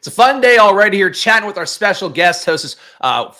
It's a fun day already here, chatting with our special guest hosts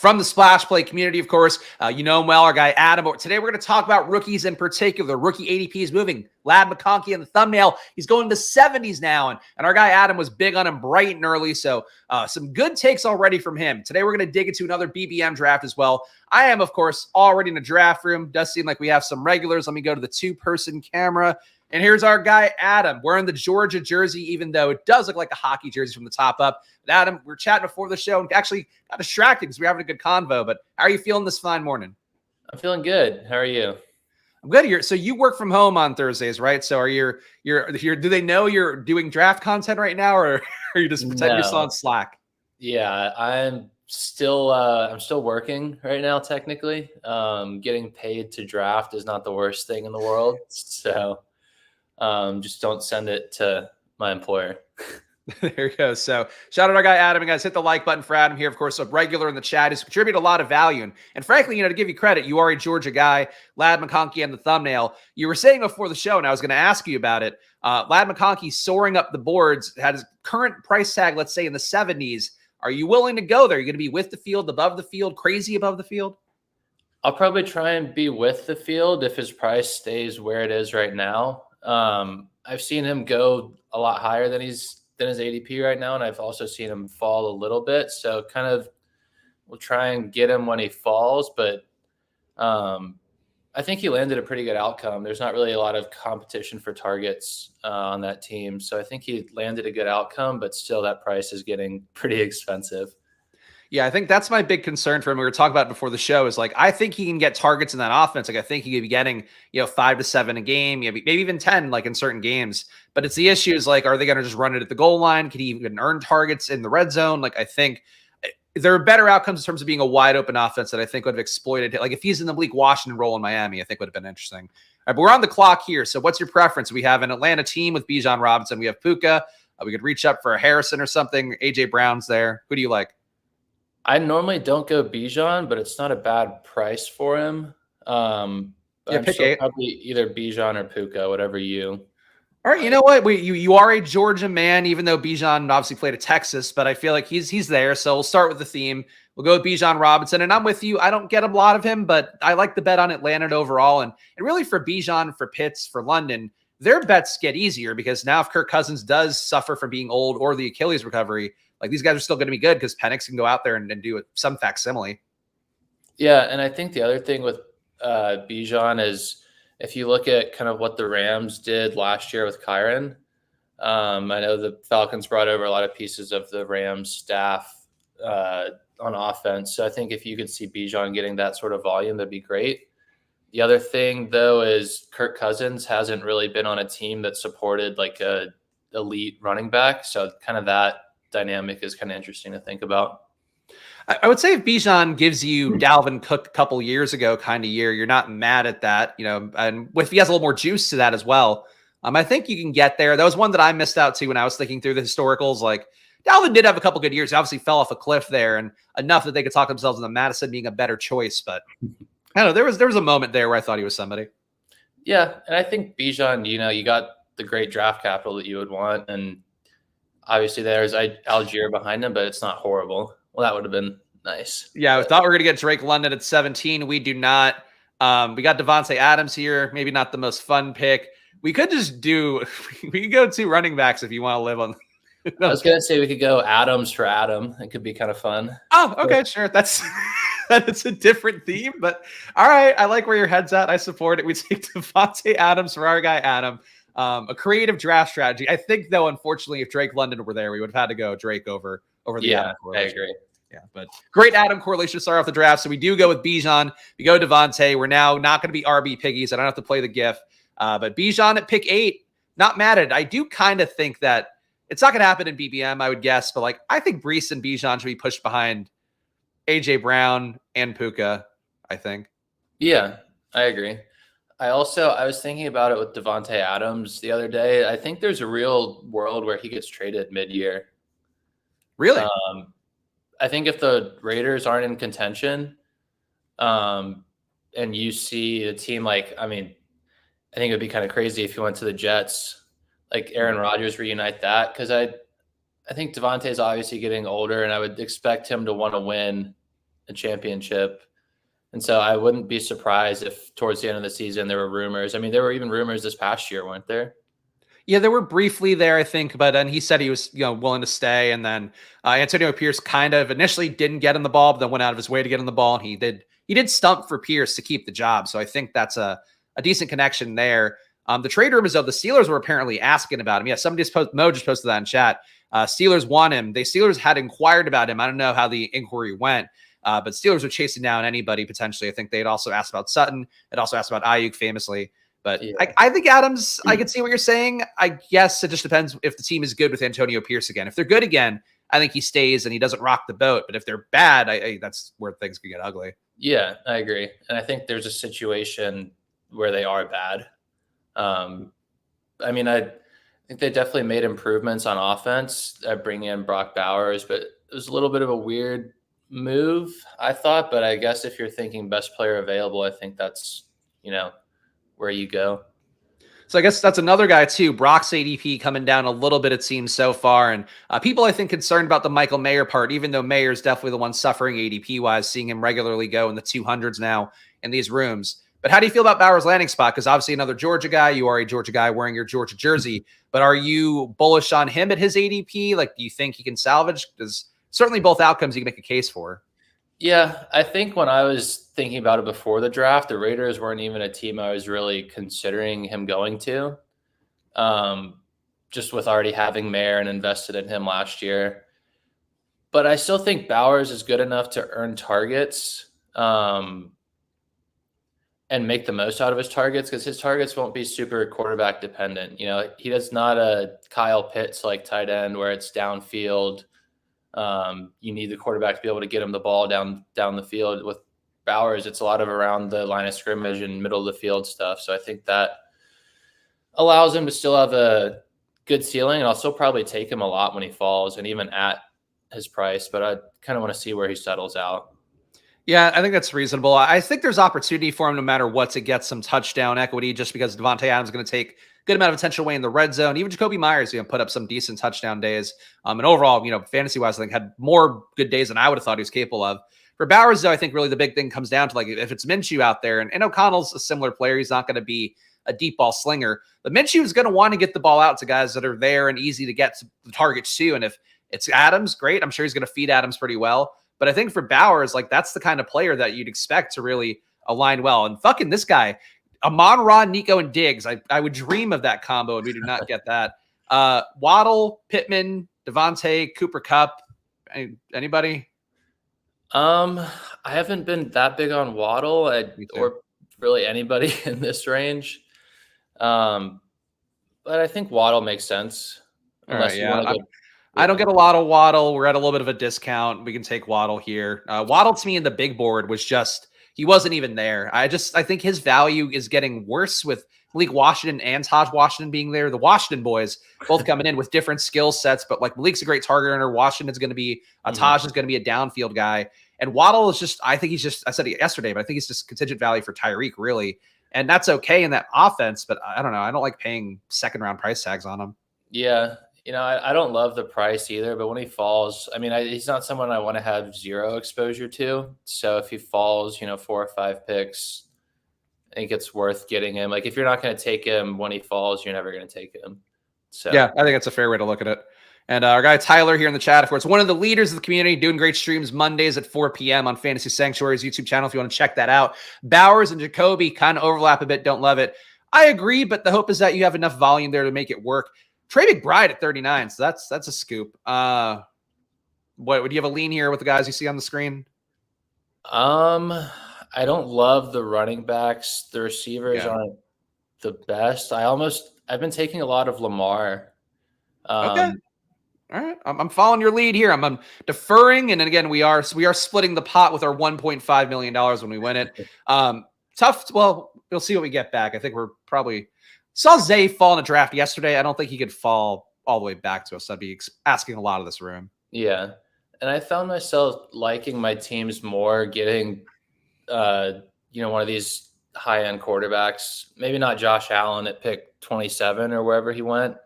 from the Splash Play community, of course. You know him well, our guy Adam. But today we're going to talk about rookies in particular. Rookie ADPs moving. Ladd McConkey in the thumbnail. He's going to 70s now. And our guy Adam was big on him bright and early. So some good takes already from him. Today we're going to dig into another BBM draft as well. I am, of course, already in the draft room. Does seem like we have some regulars. Let me go to the two-person camera. And here's our guy, Adam, wearing the Georgia jersey, even though it does look like a hockey jersey from the top up. But Adam, we were chatting before the show and actually got distracted because we're having a good convo. But how are you feeling this fine morning? I'm feeling good. How are you? I'm good here. So you work from home on Thursdays, right? So are you do they know you're doing draft content right now, or are you just pretending you're still on Slack? Yeah, I'm still working right now, technically. Getting paid to draft is not the worst thing in the world. So just don't send it to my employer. There you go. So shout out to our guy, Adam. And guys, hit the like button for Adam here. Of course, a regular in the chat. He's contributed a lot of value. And frankly, to give you credit, you are a Georgia guy. Ladd McConkey on the thumbnail. You were saying before the show, and I was going to ask you about it, Ladd McConkey soaring up the boards, had his current price tag, let's say in the 70s. Are you willing to go there? Are you going to be with the field, above the field, crazy above the field? I'll probably try and be with the field if his price stays where it is right now. I've seen him go a lot higher than his ADP right now, and I've also seen him fall a little bit. So kind of we'll try and get him when he falls, but I think he landed a pretty good outcome. There's not really a lot of competition for targets on that team. So I think he landed a good outcome, but still that price is getting pretty expensive. Yeah, I think that's my big concern for him. We were talking about it before the show is I think he can get targets in that offense. I think he could be getting, 5 to 7 a game, maybe even 10, in certain games. But it's the issue is are they going to just run it at the goal line? Can he even earn targets in the red zone? I think there are better outcomes in terms of being a wide open offense that I think would have exploited. If he's in the Malik Washington role in Miami, I think would have been interesting. All right, but we're on the clock here. So what's your preference? We have an Atlanta team with Bijan Robinson. We have Puka. We could reach up for a Harrison or something. AJ Brown's there. Who do you like? I normally don't go Bijan, but it's not a bad price for him. I'm still probably either Bijan or Puka, whatever you. All right, you know what? You are a Georgia man, even though Bijan obviously played at Texas, but I feel like he's there. So we'll start with the theme. We'll go with Bijan Robinson, and I'm with you. I don't get a lot of him, but I like the bet on Atlanta overall. And really for Bijan, for Pitts, for London, their bets get easier because now if Kirk Cousins does suffer from being old or the Achilles recovery, these guys are still going to be good because Penix can go out there and do some facsimile. Yeah, and I think the other thing with Bijan is if you look at kind of what the Rams did last year with Kyren, I know the Falcons brought over a lot of pieces of the Rams staff on offense. So I think if you could see Bijan getting that sort of volume, that'd be great. The other thing, though, is Kirk Cousins hasn't really been on a team that supported a elite running back. So kind of that dynamic is kind of interesting to think about. I would say if Bijan gives you Dalvin Cook a couple years ago kind of year, you're not mad at that, and if he has a little more juice to that as well, I think you can get there. That was one that I missed out to when I was thinking through the historicals. Dalvin did have a couple good years. He obviously fell off a cliff there and enough that they could talk themselves into Madison being a better choice. But I don't know, there was a moment there where I thought he was somebody. Yeah. And I think Bijan, you got the great draft capital that you would want. And obviously there's Algier behind him, but it's not horrible. Well, that would have been nice. Yeah, I thought we were going to get Drake London at 17. We do not. We got Devontae Adams here. Maybe not the most fun pick. We could just we could go 2 running backs if you want to live on. I was going to say we could go Adams for Adam. It could be kind of fun. Oh, okay, sure. That's a different theme, but all right. I like where your head's at. I support it. We take Devontae Adams for our guy Adam. A creative draft strategy. I think, though, unfortunately, if Drake London were there, we would have had to go Drake over the Adam correlation. I agree. Yeah, but great Adam correlation to start off the draft. So we do go with Bijan. We go Devontae. We're now not going to be RB piggies. I don't have to play the GIF. But Bijan at pick 8, not mad at it. I do kind of think that it's not going to happen in BBM, I would guess. But I think Breece and Bijan should be pushed behind AJ Brown and Puka, I think. Yeah, I agree. I was thinking about it with Devontae Adams the other day. I think there's a real world where he gets traded mid-year. Really? I think if the Raiders aren't in contention, and you see a team I think it would be kind of crazy if you went to the Jets, Aaron Rodgers reunite that, because I I think Devontae's obviously getting older, and I would expect him to want to win a championship. And so I wouldn't be surprised if towards the end of the season there were rumors. I mean, there were even rumors this past year, weren't there? Yeah, there were briefly there, I think, but then he said he was, willing to stay. And then Antonio Pierce kind of initially didn't get in the ball, but then went out of his way to get in the ball. And he did stump for Pierce to keep the job. So I think that's a decent connection there. The trade rumors, though, the Steelers were apparently asking about him. Yeah, Mo just posted that in chat. Steelers want him. The Steelers had inquired about him. I don't know how the inquiry went, but Steelers were chasing down anybody potentially. I think they'd also asked about Sutton. They'd also asked about Ayuk famously. But Yeah. I think Adams, I can see what you're saying. I guess it just depends if the team is good with Antonio Pierce again. If they're good again, I think he stays and he doesn't rock the boat. But if they're bad, that's where things could get ugly. Yeah, I agree. And I think there's a situation where they are bad. I mean, I think they definitely made improvements on offense at bringing in Brock Bowers, but it was a little bit of a weird move, I thought. But I guess if you're thinking best player available, I think that's, where you go. So I guess that's another guy too. Brock's ADP coming down a little bit, it seems, so far. And people, I think, concerned about the Michael Mayer part, even though Mayer's definitely the one suffering ADP-wise, seeing him regularly go in the 200s now in these rooms. But how do you feel about Bowers' landing spot? Because obviously another Georgia guy. You are a Georgia guy wearing your Georgia jersey. But are you bullish on him at his ADP? Like, do you think he can salvage? Because certainly both outcomes you can make a case for. Yeah, I think when I was thinking about it before the draft, the Raiders weren't even a team I was really considering him going to, just with already having Mayer and invested in him last year. But I still think Bowers is good enough to earn targets and make the most out of his targets, because his targets won't be super quarterback dependent. He does not a Kyle Pitts like tight end where it's downfield. You need the quarterback to be able to get him the ball down the field. With Bowers, it's a lot of around the line of scrimmage and middle of the field stuff. So I think that allows him to still have a good ceiling, and I'll still probably take him a lot when he falls and even at his price, but I kind of want to see where he settles out. Yeah, I think that's reasonable. I think there's opportunity for him no matter what to get some touchdown equity, just because Devontae Adams is going to take a good amount of attention away in the red zone. Even Jacoby Myers, put up some decent touchdown days. And overall, fantasy-wise, I think had more good days than I would have thought he was capable of. For Bowers, though, I think really the big thing comes down to, like, if it's Minshew out there, and O'Connell's a similar player, he's not going to be a deep ball slinger. But Minshew is going to want to get the ball out to guys that are there and easy to get to the targets too. And if it's Adams, great. I'm sure he's going to feed Adams pretty well. But I think for Bowers, like, that's the kind of player that you'd expect to really align well. And fucking this guy, Amon-Ra, Nico, and Diggs, I would dream of that combo, and we do not get that. Waddle, Pittman, Devontae, Cooper Kupp, anybody? I haven't been that big on Waddle or really anybody in this range. But I think Waddle makes sense. Unless you want to go. I don't get a lot of Waddle. We're at a little bit of a discount. We can take Waddle here. Waddle to me in the big board was just, he wasn't even there. I think his value is getting worse with Malik Washington and Taj Washington being there. The Washington boys both coming in with different skill sets, but like Malik's a great target earner. Washington's going to be, Taj is going to be a downfield guy. And Waddle is just, I said it yesterday, but I think he's just contingent value for Tyreek, really. And that's okay in that offense, but I don't know. I don't like paying second round price tags on him. Yeah. I don't love the price either, but when he falls, I mean, he's not someone I want to have zero exposure to. So if he falls, 4 or 5 picks, I think it's worth getting him. Like, if you're not going to take him when he falls, you're never going to take him. So yeah, I think that's a fair way to look at it. And our guy Tyler here in the chat, of course, one of the leaders of the community, doing great streams Mondays at 4 p.m. on Fantasy Sanctuary's YouTube channel if you want to check that out. Bowers and Jacoby kind of overlap a bit, don't love it. I agree, but the hope is that you have enough volume there to make it work. Trey McBride at 39, so that's a scoop. What would you have a lean here with the guys you see on the screen? I don't love the running backs. The receivers aren't the best. I've been taking a lot of Lamar. Okay. All right. I'm following your lead here. I'm deferring. And then again, we are splitting the pot with our $1.5 million when we win it. Tough. Well, we'll see what we get back. I think we're probably saw Zay fall in a draft yesterday. I don't think he could fall all the way back to us. I'd be asking a lot of this room. Yeah. And I found myself liking my teams more getting, one of these high-end quarterbacks, maybe not Josh Allen at pick 27 or wherever he went,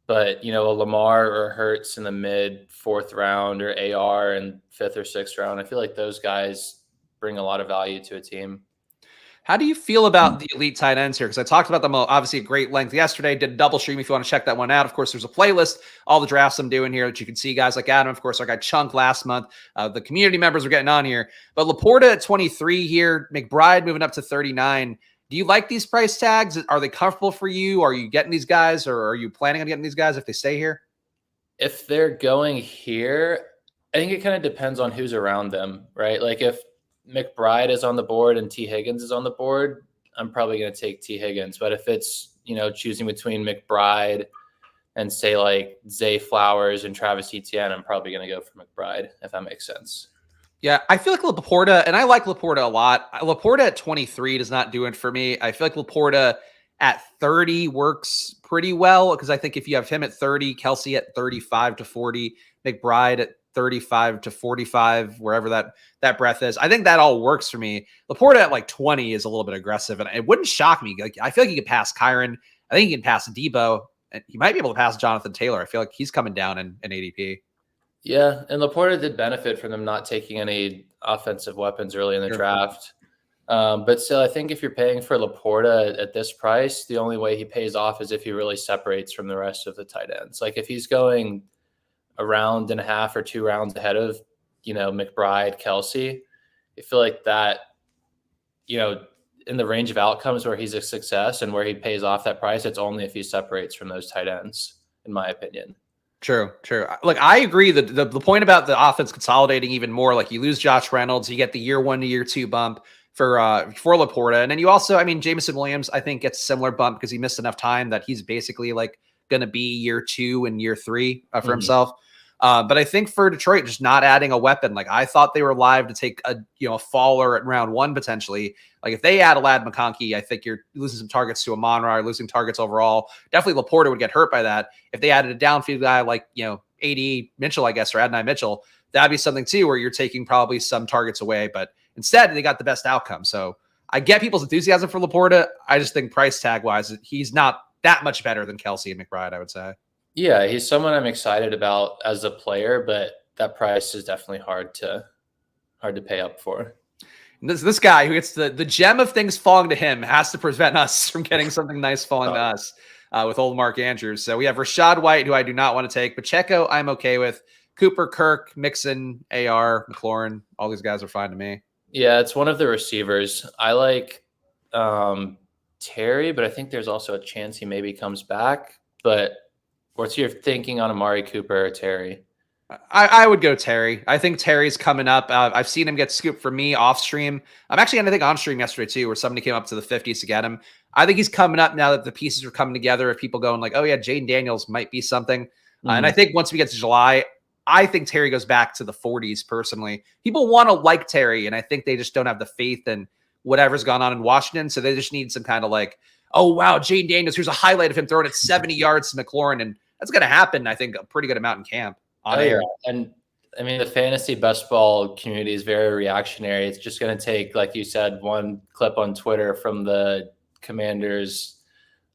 But, a Lamar or Hurts in the mid 4th round, or AR in 5th or 6th round, I feel like those guys bring a lot of value to a team. How do you feel about the elite tight ends here? Because I talked about them obviously at great length yesterday. Did a double stream if you want to check that one out. Of course, there's a playlist, all the drafts I'm doing here that you can see guys like Adam. Of course, our guy Chunk last month. The community members are getting on here. But Laporta at 23 here, McBride moving up to 39. Do you like these price tags? Are they comfortable for you? Are you getting these guys, or are you planning on getting these guys if they stay here? If they're going here, I think it kind of depends on who's around them, right? Like if McBride is on the board and T. Higgins is on the board, I'm probably going to take T. Higgins. But if it's, choosing between McBride and say like Zay Flowers and Travis Etienne, I'm probably going to go for McBride, if that makes sense. Yeah, I feel like Laporta, and I like Laporta a lot. Laporta at 23 does not do it for me. I feel like Laporta at 30 works pretty well, because I think if you have him at 30, Kelsey at 35 to 40, McBride at 35 to 45, wherever that breath is, I think that all works for me. Laporta at like 20 is a little bit aggressive, and it wouldn't shock me. Like, I feel like he could pass Kyron. I think he can pass Debo, and he might be able to pass Jonathan Taylor. I feel like he's coming down in ADP. Yeah, and Laporta did benefit from them not taking any offensive weapons early in the draft. But still, I think if you're paying for Laporta at this price, the only way he pays off is if he really separates from the rest of the tight ends. Like if he's going a round and a half or 2 rounds ahead of, McBride, Kelsey, I feel like that, in the range of outcomes where he's a success and where he pays off that price, it's only if he separates from those tight ends, in my opinion. True. Like, I agree that the point about the offense consolidating even more, like you lose Josh Reynolds, you get the year 1 to year 2 bump for Laporta. And then you also, Jameson Williams, I think, gets a similar bump because he missed enough time that he's basically like going to be year 2 and year 3 for himself. But I think for Detroit, just not adding a weapon, like I thought they were live to take a faller at round 1 potentially. Like if they add a Ladd McConkey, I think you're losing some targets to Amon-Ra, losing targets overall. Definitely Laporta would get hurt by that. If they added a downfield guy like AD Mitchell, I guess, or Adonai Mitchell, that'd be something too where you're taking probably some targets away. But instead, they got the best outcome. So I get people's enthusiasm for Laporta. I just think price tag wise, he's not that much better than Kelsey and McBride, I would say. Yeah, he's someone I'm excited about as a player, but that price is definitely hard to pay up for. And this guy who gets the gem of things falling to him has to prevent us from getting something nice falling to us with old Mark Andrews. So we have Rachaad White, who I do not want to take. Pacheco, I'm okay with. Cooper, Kirk, Mixon, AR, McLaurin, all these guys are fine to me. Yeah, it's one of the receivers. I like Terry, but I think there's also a chance he maybe comes back. But what's your thinking on Amari Cooper or Terry? I would go Terry. I think Terry's coming up. I've seen him get scooped for me off stream. I'm actually going to think on stream yesterday too, where somebody came up to the 50s to get him. I think he's coming up now that the pieces are coming together of people going like, oh yeah, Jayden Daniels might be something. And I think once we get to July, I think Terry goes back to the 40s personally. People want to like Terry, and I think they just don't have the faith in whatever's gone on in Washington. So they just need some kind of like, oh wow, Jayden Daniels, here's a highlight of him throwing it 70 yards to McLaurin. And that's going to happen, I think, a pretty good amount in camp. Yeah. And the fantasy best ball community is very reactionary. It's just going to take, like you said, one clip on Twitter from the Commanders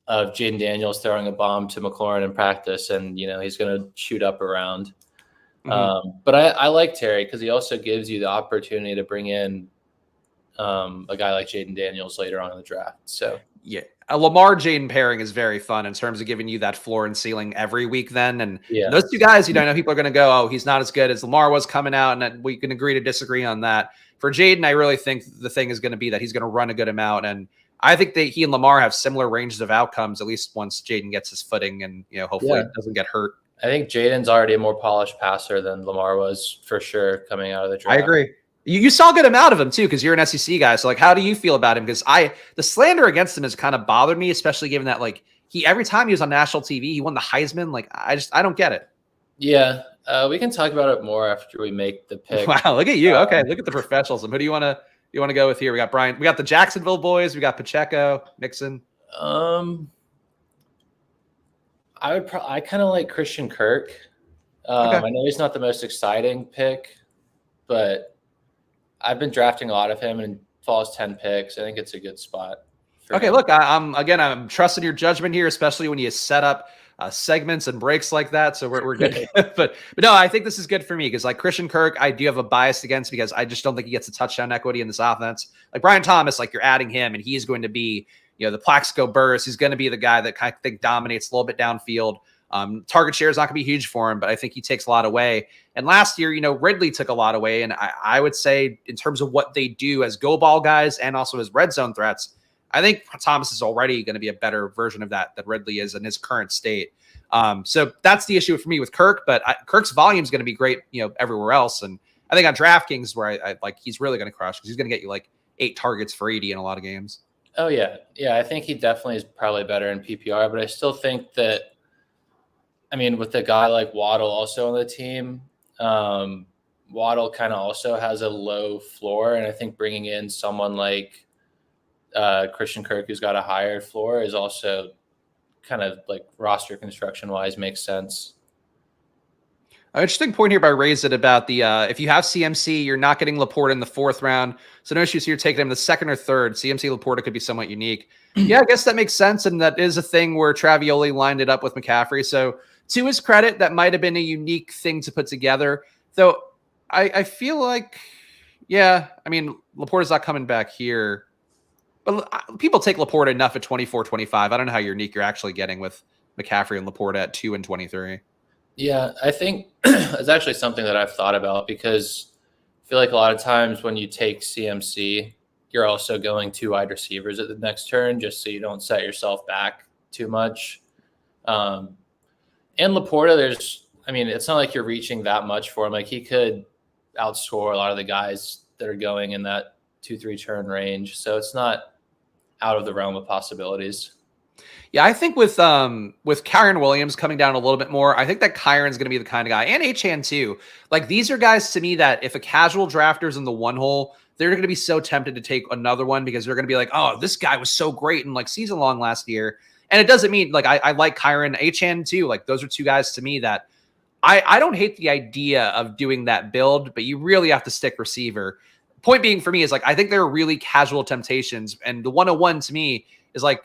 of Jayden Daniels throwing a bomb to McLaurin in practice, and he's going to shoot up around. But I like Terry because he also gives you the opportunity to bring in a guy like Jayden Daniels later on in the draft. So yeah, a Lamar Jayden pairing is very fun in terms of giving you that floor and ceiling every week then. And those two guys, I know people are going to go, oh, he's not as good as Lamar was coming out. And we can agree to disagree on that. For Jayden, I really think the thing is going to be that he's going to run a good amount. And I think that he and Lamar have similar ranges of outcomes, at least once Jayden gets his footing and, hopefully doesn't get hurt. I think Jayden's already a more polished passer than Lamar was for sure coming out of the draft. I agree. You saw a good amount of him too, because you're an SEC guy. So like, how do you feel about him? Because the slander against him has kind of bothered me, especially given that like every time he was on national TV, he won the Heisman. Like I don't get it. Yeah, we can talk about it more after we make the pick. Wow, look at you. Okay, look at the professionalism. Who do you want to go with here? We got Brian. We got the Jacksonville boys. We got Pacheco, Mixon. I kind of like Christian Kirk. Okay. I know he's not the most exciting pick, but I've been drafting a lot of him and falls 10 picks. I think it's a good spot. Okay, look, I'm trusting your judgment here, especially when you set up segments and breaks like that. So we're good. but no, I think this is good for me because like Christian Kirk, I do have a bias against because I just don't think he gets a touchdown equity in this offense. Like Brian Thomas, like you're adding him and he's going to be, the Plaxico burst. He's going to be the guy that kind of think dominates a little bit downfield. Target share is not going to be huge for him, but I think he takes a lot away. And last year, Ridley took a lot away. And I would say in terms of what they do as go ball guys and also as red zone threats, I think Thomas is already going to be a better version of that Ridley is in his current state. So that's the issue for me with Kirk, but Kirk's volume is going to be great, everywhere else. And I think on DraftKings where I like, he's really going to crush because he's going to get you like 8 targets for 80 in a lot of games. Oh yeah. Yeah. I think he definitely is probably better in PPR, but I still think that, with a guy like Waddle also on the team, Waddle kind of also has a low floor. And I think bringing in someone like Christian Kirk, who's got a higher floor, is also kind of like roster construction wise makes sense. An interesting point here by Raise It about the if you have CMC, you're not getting Laporta in the 4th round. So no issues here taking him in the 2nd or 3rd. CMC Laporta could be somewhat unique. Yeah, I guess that makes sense. And that is a thing where Travioli lined it up with McCaffrey. So to his credit, that might have been a unique thing to put together. Though I feel like, Laporta's not coming back here. But people take Laporta enough at 24, 25. I don't know how unique you're actually getting with McCaffrey and Laporta at 2 and 23. Yeah, I think it's actually something that I've thought about because I feel like a lot of times when you take CMC, you're also going 2 wide receivers at the next turn just so you don't set yourself back too much. And Laporta, it's not like you're reaching that much for him. Like he could outscore a lot of the guys that are going in that 2-3 turn range. So it's not out of the realm of possibilities. Yeah, I think with Kyren Williams coming down a little bit more, I think that Kyron's going to be the kind of guy, and Achane too. Like these are guys to me that if a casual drafter's in the 1 hole, they're going to be so tempted to take another one because they're going to be like, oh, this guy was so great and like season long last year. And it doesn't mean like I like Kyren, Achane too. Like those are 2 guys to me that I don't hate the idea of doing that build, but you really have to stick receiver. Point being for me is like I think they're really casual temptations, and the 101 to me is like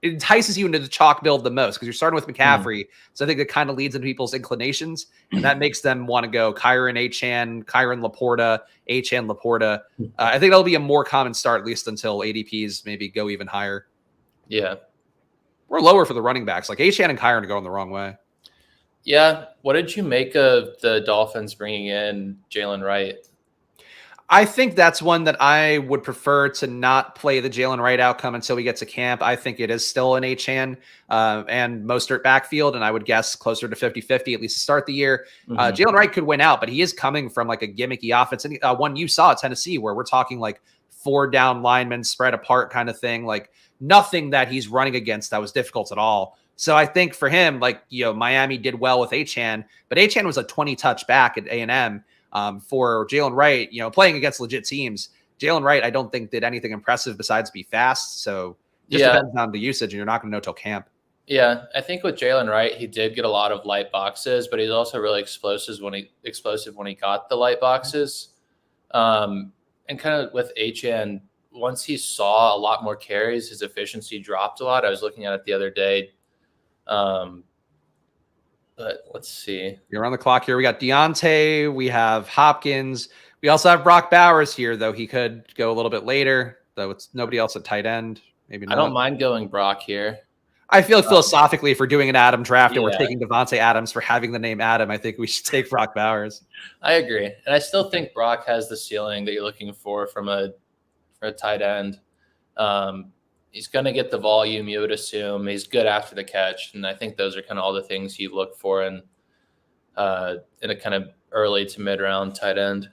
it entices you into the chalk build the most because you're starting with McCaffrey. So I think it kind of leads into people's inclinations, and that makes them want to go Kyren, Achane, Kyren Laporta, Achane Laporta. I think that'll be a more common start, at least until ADPs maybe go even higher. Yeah. We're lower for the running backs. Like Achane and Kyren are going the wrong way. Yeah. What did you make of the Dolphins bringing in Jalen Wright? I think that's one that I would prefer to not play the Jalen Wright outcome until we get to camp. I think it is still an Achane and Mostert backfield, and I would guess closer to 50-50 at least to start the year. Jalen Wright could win out, but he is coming from like a gimmicky offense. And one you saw at Tennessee where we're talking like 4 down linemen spread apart kind of thing, like nothing that he's running against that was difficult at all. So I think for him, like, Miami did well with Achane, but Achane was a 20 touch back at A&M. For Jalen Wright, playing against legit teams, Jalen Wright, I don't think did anything impressive besides be fast. So just depends on the usage, and you're not going to know till camp. Yeah, I think with Jalen Wright, he did get a lot of light boxes, but he's also really explosive when he got the light boxes. And kind of with Achane, once he saw a lot more carries, his efficiency dropped a lot. I was looking at it the other day. But let's see. You're on the clock here. We got Deontay. We have Hopkins. We also have Brock Bowers here, though he could go a little bit later, though it's nobody else at tight end. Maybe not. I don't mind going Brock here. I feel philosophically, if we're doing an Adam draft and we're taking Devontae Adams for having the name Adam, I think we should take Brock Bowers. I agree. And I still think Brock has the ceiling that you're looking for from a tight end. He's going to get the volume, you would assume. He's good after the catch. And I think those are kind of all the things you look for in a kind of early to mid-round tight end.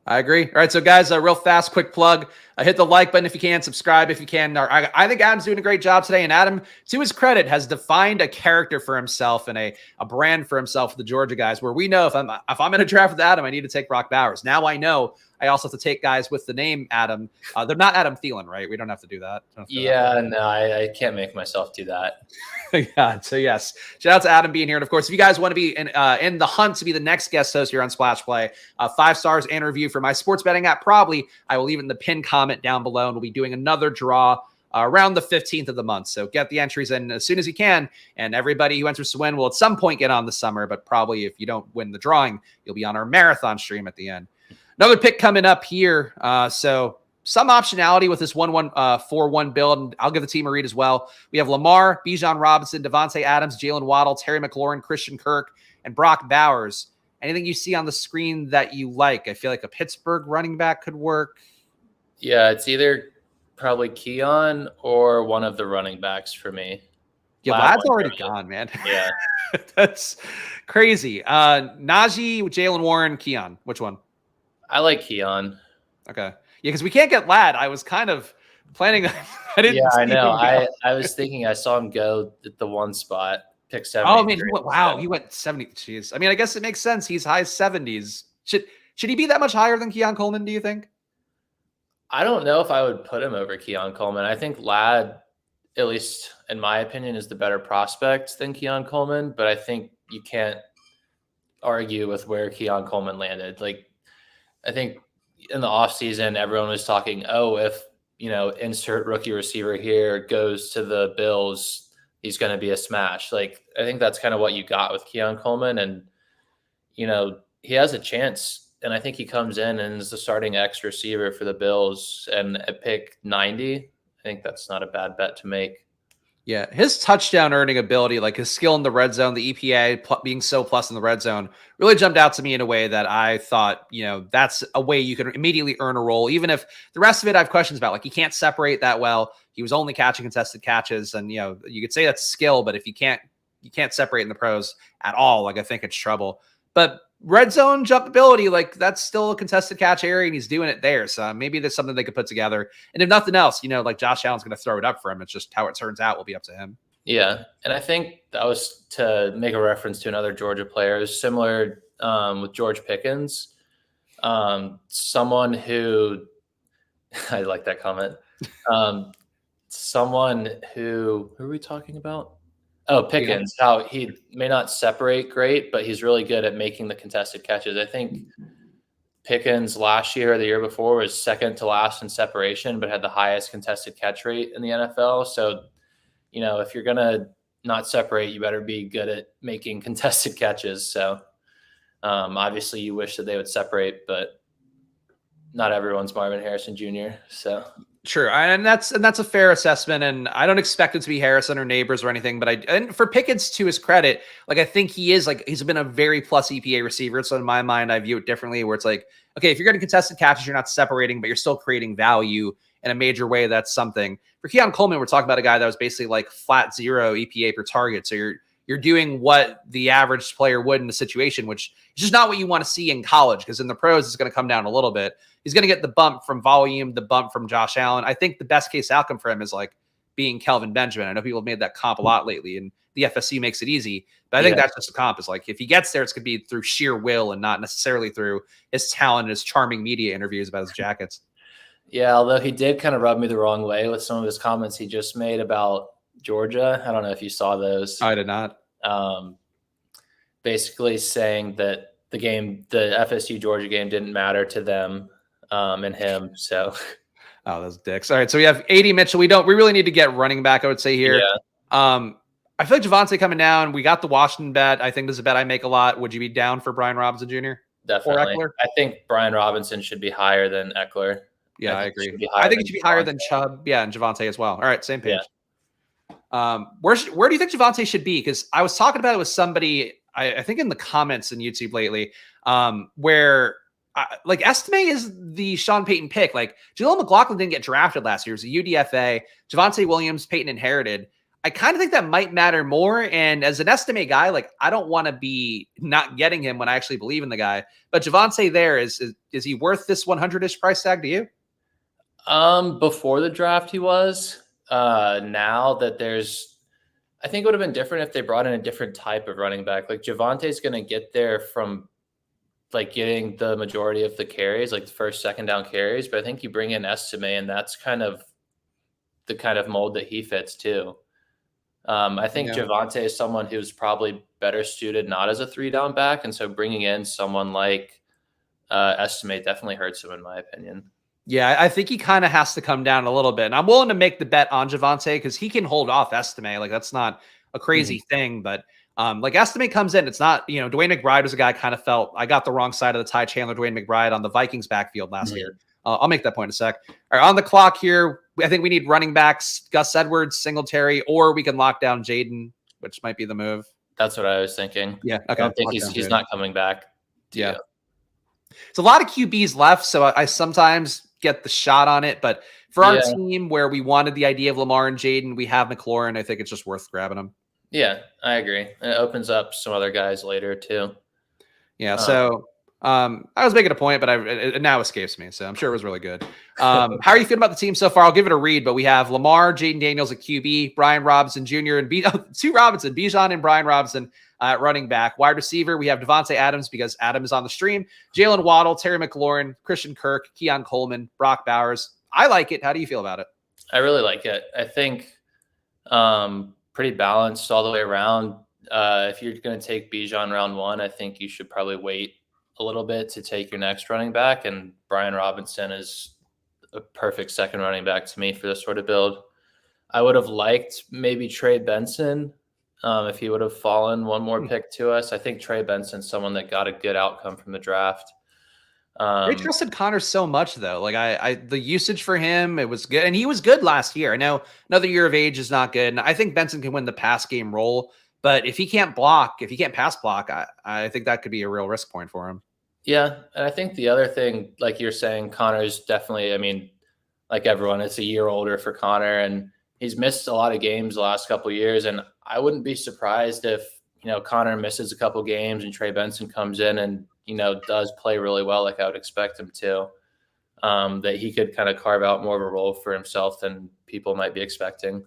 I agree. All right, so guys, a real fast, quick plug. Hit the like button if you can, subscribe if you can. I think Adam's doing a great job today, and Adam, to his credit, has defined a character for himself and a brand for himself with the Georgia guys, where we know if I'm in a draft with Adam, I need to take Brock Bowers. Now I know I also have to take guys with the name Adam. They're not Adam Thielen, right? We don't have to do that. No, I can't make myself do that. Yeah, so yes, shout out to Adam being here. And of course, if you guys want to be in the hunt to be the next guest host here on Splash Play, 5 stars and review for my sports betting app, probably I will leave it in the pinned comment down below, and we'll be doing another draw around the 15th of the month. So get the entries in as soon as you can. And everybody who enters to win will at some point get on this summer. But probably if you don't win the drawing, you'll be on our marathon stream at the end. Another pick coming up here. So some optionality with this 1-1-4-1 build. And I'll give the team a read as well. We have Lamar, Bijan Robinson, Devontae Adams, Jalen Waddle, Terry McLaurin, Christian Kirk, and Brock Bowers. Anything you see on the screen that you like? I feel like a Pittsburgh running back could work. Yeah, it's either probably Keon or one of the running backs for me. Yeah, Lad's already gone, man. Yeah. That's crazy. Najee, Jalen Warren, Keon. Which one? I like Keon. Okay. Yeah, because we can't get Lad. I was kind of planning. I didn't. Yeah, I know. I was thinking I saw him go at the one spot. Pick 70. Oh man, he went 70. Jeez. I mean, I guess it makes sense. He's high 70s. Should he be that much higher than Keon Coleman, do you think? I don't know if I would put him over Keon Coleman. I think Lad, at least in my opinion, is the better prospect than Keon Coleman, but I think you can't argue with where Keon Coleman landed. Like, I think in the offseason, everyone was talking, if, insert rookie receiver here goes to the Bills, he's going to be a smash. Like, I think that's kind of what you got with Keon Coleman. And, he has a chance. And I think he comes in and is the starting X receiver for the Bills. And at pick 90, I think that's not a bad bet to make. Yeah, his touchdown earning ability, like his skill in the red zone, the EPA being so plus in the red zone, really jumped out to me in a way that I thought, that's a way you can immediately earn a role. Even if the rest of it I have questions about, like he can't separate that well. He was only catching contested catches, and you could say that's skill, but if you can't separate in the pros at all, like I think it's trouble. But red zone jump ability, like that's still a contested catch area, and he's doing it there. So maybe there's something they could put together. And if nothing else, like Josh Allen's going to throw it up for him. It's just how it turns out will be up to him. Yeah, and I think that was to make a reference to another Georgia player. It was similar with George Pickens, someone who I like that comment. Someone who are we talking about? Oh, Pickens, how he may not separate great, but he's really good at making the contested catches. I think Pickens last year or the year before was second to last in separation, but had the highest contested catch rate in the NFL. So, if you're going to not separate, you better be good at making contested catches. So, obviously you wish that they would separate, but not everyone's Marvin Harrison Jr. So. Sure, and that's a fair assessment, and I don't expect it to be Harrison or Neighbors or anything, but and for Pickens, to his credit, like I think he's been a very plus EPA receiver. So in my mind, I view it differently, where it's like, okay, if you're getting contested catches, you're not separating, but you're still creating value in a major way. That's something. For Keon Coleman, we're talking about a guy that was basically like flat 0 EPA per target. So you're doing what the average player would in a situation, which is just not what you want to see in college, because in the pros, it's going to come down a little bit. He's going to get the bump from volume, the bump from Josh Allen. I think the best case outcome for him is like being Kelvin Benjamin. I know people have made that comp a lot lately, and the FSC makes it easy. But I think that's just a comp. Is like if he gets there, it's going to be through sheer will and not necessarily through his talent and his charming media interviews about his jackets. Yeah, although he did kind of rub me the wrong way with some of his comments he just made about Georgia. I don't know if you saw those. I did not. Basically saying that the FSU Georgia game didn't matter to them and him. So, those dicks. All right, so we have AD Mitchell. We really need to get running back, I would say here. Yeah. I feel like Javonte coming down. We got the Washington bet. I think this is a bet I make a lot. Would you be down for Brian Robinson Jr.? Definitely. Or Eckler? I think Brian Robinson should be higher than Eckler. Yeah, I agree. I think it should be higher than Chubb. Yeah, and Javonte as well. All right, same page. Yeah. Where do you think Javonte should be? Because I was talking about it with somebody, I think in the comments in YouTube lately, where Estime is the Sean Payton pick. Like Jaleel McLaughlin didn't get drafted last year. It was a UDFA. Javonte Williams, Payton inherited. I kind of think that might matter more. And as an Estime guy, like I don't want to be not getting him when I actually believe in the guy. But Javonte there, is he worth this 100-ish price tag to you? Before the draft, he was. Now that I think it would have been different if they brought in a different type of running back. Like Javonte's going to get there from like getting the majority of the carries, like the first, second down carries. But I think you bring in Estime, and that's kind of the kind of mold that he fits too. I think Javonte is someone who's probably better suited not as a 3-down back. And so bringing in someone like Estime definitely hurts him, in my opinion. Yeah, I think he kind of has to come down a little bit. And I'm willing to make the bet on Javonte because he can hold off Estime. Like, that's not a crazy thing. But like Estime comes in, it's not, Dwayne McBride was a guy I kind of felt I got the wrong side of the Ty Chandler, Dwayne McBride on the Vikings backfield last year. I'll make that point in a sec. All right, on the clock here, I think we need running backs, Gus Edwards, Singletary, or we can lock down Jayden, which might be the move. That's what I was thinking. Yeah, okay. I don't think he's not coming back. Yeah. It's a lot of QBs left, so I sometimes get the shot on it. But for our team where we wanted the idea of Lamar and Jayden, we have McLaurin. I think it's just worth grabbing him. Yeah, I agree. And it opens up some other guys later too. Yeah, so I was making a point, but it now escapes me. So I'm sure it was really good. How are you feeling about the team so far? I'll give it a read, but we have Lamar, Jayden Daniels at QB, Brian Robinson Jr. and two Robinson, Bijan and Brian Robinson at running back. Wide receiver, we have Devontae Adams because Adam is on the stream, Jalen Waddle, Terry McLaurin, Christian Kirk, Keon Coleman, Brock Bowers. I like it. How do you feel about it? I really like it. I think pretty balanced all the way around. If you're going to take Bijan round 1, I think you should probably wait a little bit to take your next running back. And Brian Robinson is a perfect second running back to me for this sort of build. I would have liked maybe Trey Benson if he would have fallen one more pick to us. I think Trey Benson's someone that got a good outcome from the draft. They trusted Connor so much, though. Like the usage for him, it was good, and he was good last year. I know another year of age is not good, and I think Benson can win the pass game role. But if he can't pass block, I think that could be a real risk point for him. Yeah, and I think the other thing, like you're saying, Connor's definitely. I mean, like everyone, it's a year older for Connor, and he's missed a lot of games the last couple of years. And I wouldn't be surprised if Connor misses a couple games and Trey Benson comes in and does play really well, like I would expect him to, that he could kind of carve out more of a role for himself than people might be expecting.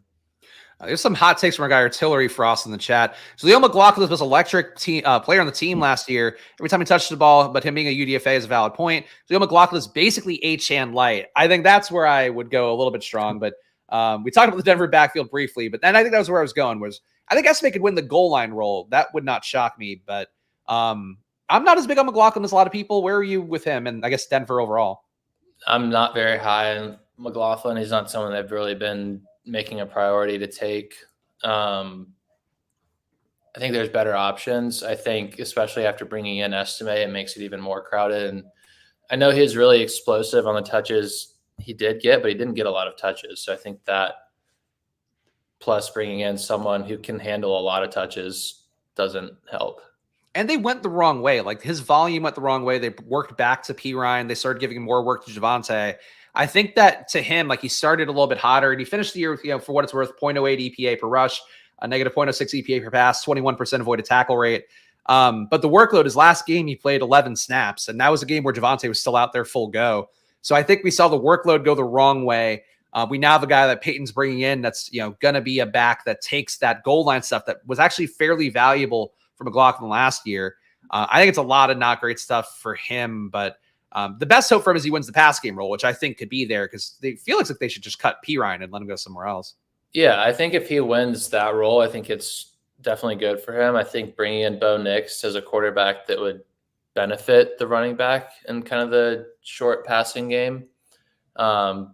There's some hot takes from our guy Artillery Frost in the chat. So Leo McLaughlin was electric player on the team last year. Every time he touched the ball, but him being a UDFA is a valid point. So Leo McLaughlin is basically H-hand light. I think that's where I would go a little bit strong. But we talked about the Denver backfield briefly, but then I think that was where I was going. I think Esme could win the goal line role. That would not shock me. But I'm not as big on McLaughlin as a lot of people. Where are you with him? And I guess Denver overall. I'm not very high on McLaughlin. He's not someone I've really been making a priority to take. I think there's better options. I think especially after bringing in Estime, it makes it even more crowded. And I know he was really explosive on the touches he did get, but he didn't get a lot of touches. So I think that plus bringing in someone who can handle a lot of touches doesn't help. And they went the wrong way. Like his volume went the wrong way. They worked back to P. Ryan. They started giving him more work to Javonte. I think that to him, like he started a little bit hotter and he finished the year with, for what it's worth, 0.08 EPA per rush, a negative 0.06 EPA per pass, 21% avoided tackle rate. But the workload, his last game, he played 11 snaps. And that was a game where Javonte was still out there full go. So I think we saw the workload go the wrong way. We now have a guy that Peyton's bringing in that's, going to be a back that takes that goal line stuff that was actually fairly valuable for McLaughlin last year. I think it's a lot of not great stuff for him, but the best hope for him is he wins the pass game role, which I think could be there because they feel like they should just cut P. Ryan and let him go somewhere else. Yeah, I think if he wins that role, I think it's definitely good for him. I think bringing in Bo Nix as a quarterback that would benefit the running back in kind of the short passing game. I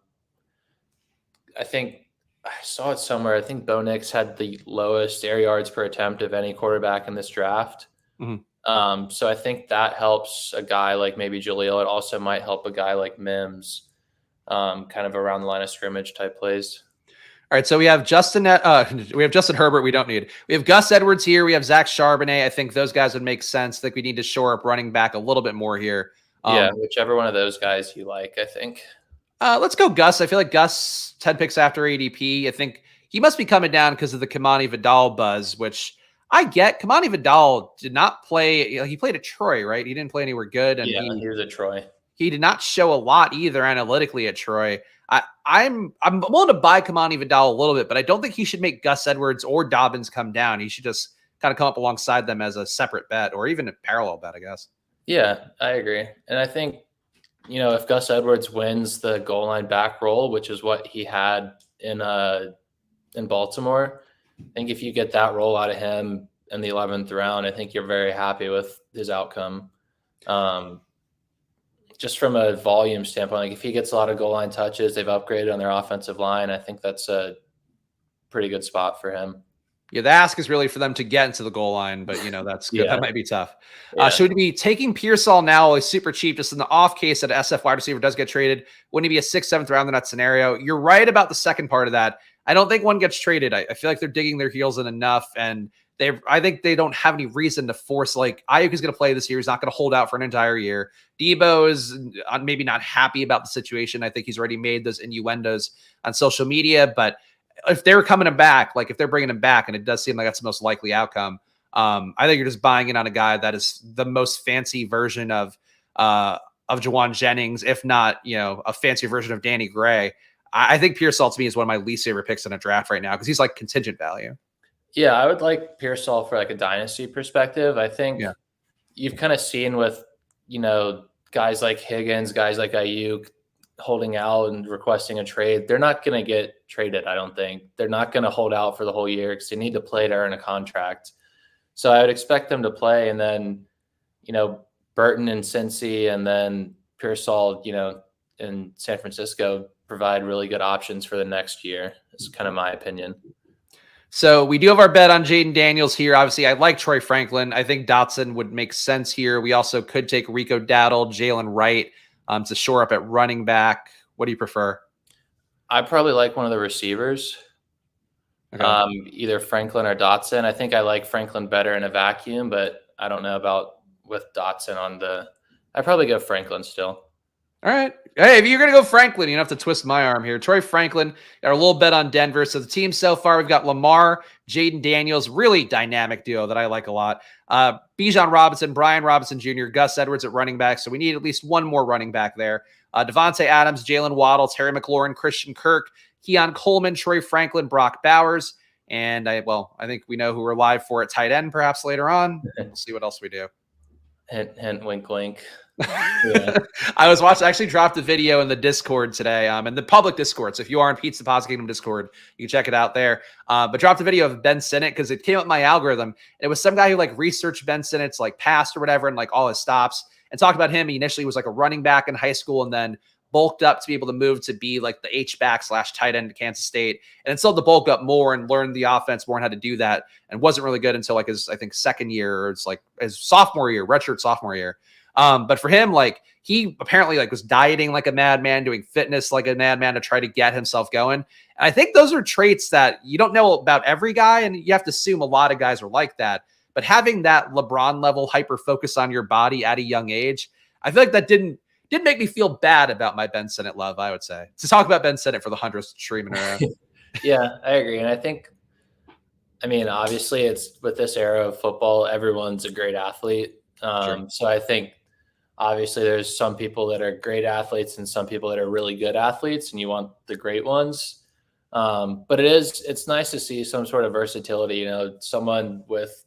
think I saw it somewhere. I think Bo Nix had the lowest air yards per attempt of any quarterback in this draft. Mm-hmm. So I think that helps a guy like maybe Jaleel. It also might help a guy like Mims, kind of around the line of scrimmage type plays. All right, so we have Justin Herbert. We don't need. We have Gus Edwards here. We have Zach Charbonnet. I think those guys would make sense. I think we need to shore up running back a little bit more here. Yeah, whichever one of those guys you like, I think. Let's go Gus. I feel like Gus 10 picks after ADP. I think he must be coming down because of the Kamani Vidal buzz, which I get. Kamani Vidal did not play. He played at Troy, right? He didn't play anywhere good, and he was at Troy. He did not show a lot either analytically at Troy. I'm willing to buy Kamani Vidal a little bit, but I don't think he should make Gus Edwards or Dobbins come down. He should just kind of come up alongside them as a separate bet or even a parallel bet, I guess. Yeah, I agree. And I think, if Gus Edwards wins the goal line back role, which is what he had in Baltimore, I think if you get that role out of him in the 11th round, I think you're very happy with his outcome. just from a volume standpoint, like if he gets a lot of goal line touches, they've upgraded on their offensive line. I think that's a pretty good spot for him. Yeah, the ask is really for them to get into the goal line, but that's good. Yeah. That might be tough. Yeah. Should we be taking Pearsall now? He's super cheap, just in the off case that an SF wide receiver does get traded. Wouldn't he be a 6th, 7th round in that scenario? You're right about the second part of that. I don't think one gets traded. I feel like they're digging their heels in enough, and I think they don't have any reason to force, like, Ayuk is going to play this year. He's not going to hold out for an entire year. Debo is maybe not happy about the situation. I think he's already made those innuendos on social media, but if they're coming back, like if they're bringing him back, and it does seem like that's the most likely outcome, I think you're just buying in on a guy that is the most fancy version of Jawan Jennings, if not, a fancier version of Danny Gray. I think Pearsall to me is one of my least favorite picks in a draft right now because he's like contingent value. Yeah, I would like Pearsall for like a dynasty perspective. I think you've kind of seen with, guys like Higgins, guys like Ayuk holding out and requesting a trade. They're not going to get traded, I don't think. They're not going to hold out for the whole year because they need to play to earn a contract. So I would expect them to play, and then, Burton and Cincy and then Pearsall, in San Francisco provide really good options for the next year. Is kind of my opinion. So we do have our bet on Jayden Daniels here. Obviously, I like Troy Franklin. I think Dotson would make sense here. We also could take Rico Dowdle, Jalen Wright to shore up at running back. What do you prefer? I probably like one of the receivers, either Franklin or Dotson. I think I like Franklin better in a vacuum, but I don't know about with Dotson on the – I'd probably go Franklin still. All right. Hey, if you're going to go Franklin, you don't have to twist my arm here. Troy Franklin, got a little bet on Denver. So the team so far, we've got Lamar, Jayden Daniels, really dynamic duo that I like a lot. Bijan Robinson, Brian Robinson Jr., Gus Edwards at running back. So we need at least one more running back there. Devontae Adams, Jalen Waddle, Terry McLaurin, Christian Kirk, Keon Coleman, Troy Franklin, Brock Bowers. And I think we know who we're live for at tight end perhaps later on. We'll see what else we do. Hint, hint, wink, wink. Yeah. I actually dropped a video in the Discord today, in the public Discord. So if you are in Pizza Deposit Kingdom Discord, you can check it out there. But dropped a video of Ben Sinnott because it came up my algorithm. It was some guy who like researched Ben Sinnott's like past or whatever and like all his stops and talked about him. He initially was like a running back in high school and then bulked up to be able to move to be like the H-back / tight end to Kansas State. And then still to bulk up more and learn the offense more and how to do that. And wasn't really good until like his, I think, second year, or it's like his sophomore year, redshirt sophomore year. But for him, like he apparently like was dieting like a madman, doing fitness like a madman to try to get himself going. And I think those are traits that you don't know about every guy. And you have to assume a lot of guys are like that. But having that LeBron level hyper focus on your body at a young age, I feel like that didn't make me feel bad about my Ben Sinnott love, I would say. To talk about Ben Sinnott for the 100th stream in a row. Yeah, I agree. And I think, obviously it's with this era of football, everyone's a great athlete. Sure. So I think obviously there's some people that are great athletes and some people that are really good athletes, and you want the great ones. But it's nice to see some sort of versatility, someone with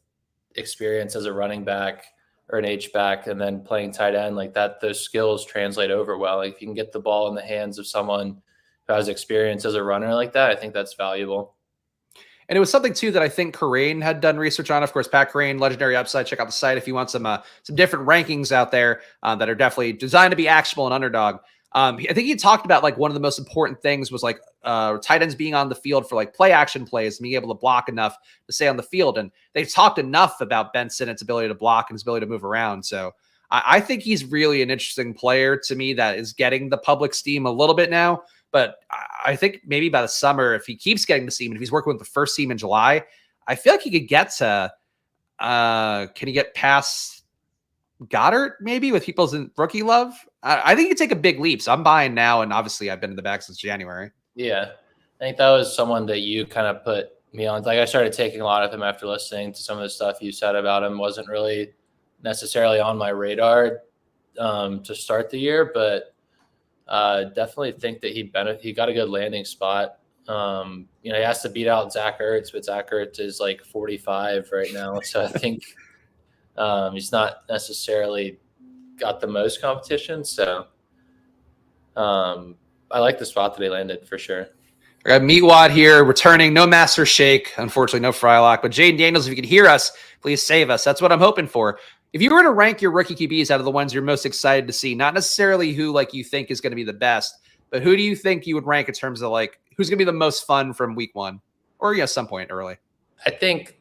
experience as a running back or an H-back and then playing tight end like that, those skills translate over well. Like if you can get the ball in the hands of someone who has experience as a runner like that, I think that's valuable. And it was something too that I think Corain had done research on. Of course, Pat Corain, Legendary Upside. Check out the site if you want some different rankings out there that are definitely designed to be actionable and Underdog. I think he talked about like one of the most important things was like tight ends being on the field for like play action plays and being able to block enough to stay on the field. And they've talked enough about Ben Sinnott's ability to block and his ability to move around. So I think he's really an interesting player to me that is getting the public steam a little bit now. But I think maybe by the summer, if he keeps getting the steam and if he's working with the first team in July, I feel like he could get to can he get past Goddard maybe with people's rookie love? I think you take a big leap. So I'm buying now. And obviously I've been in the bag since January. Yeah. I think that was someone that you kind of put me on. Like I started taking a lot of him after listening to some of the stuff you said about him. Wasn't really necessarily on my radar to start the year, but definitely think that he got a good landing spot. He has to beat out Zach Ertz, but Zach Ertz is like 45 right now. So I think he's not necessarily got the most competition. So I like the spot that he landed for sure. I got Meatwad here returning. No Master Shake. Unfortunately, no Frylock. But Jayden Daniels, if you can hear us, please save us. That's what I'm hoping for. If you were to rank your rookie QBs out of the ones you're most excited to see, not necessarily who like you think is going to be the best, but who do you think you would rank in terms of like who's going to be the most fun from week 1 or some point early? I think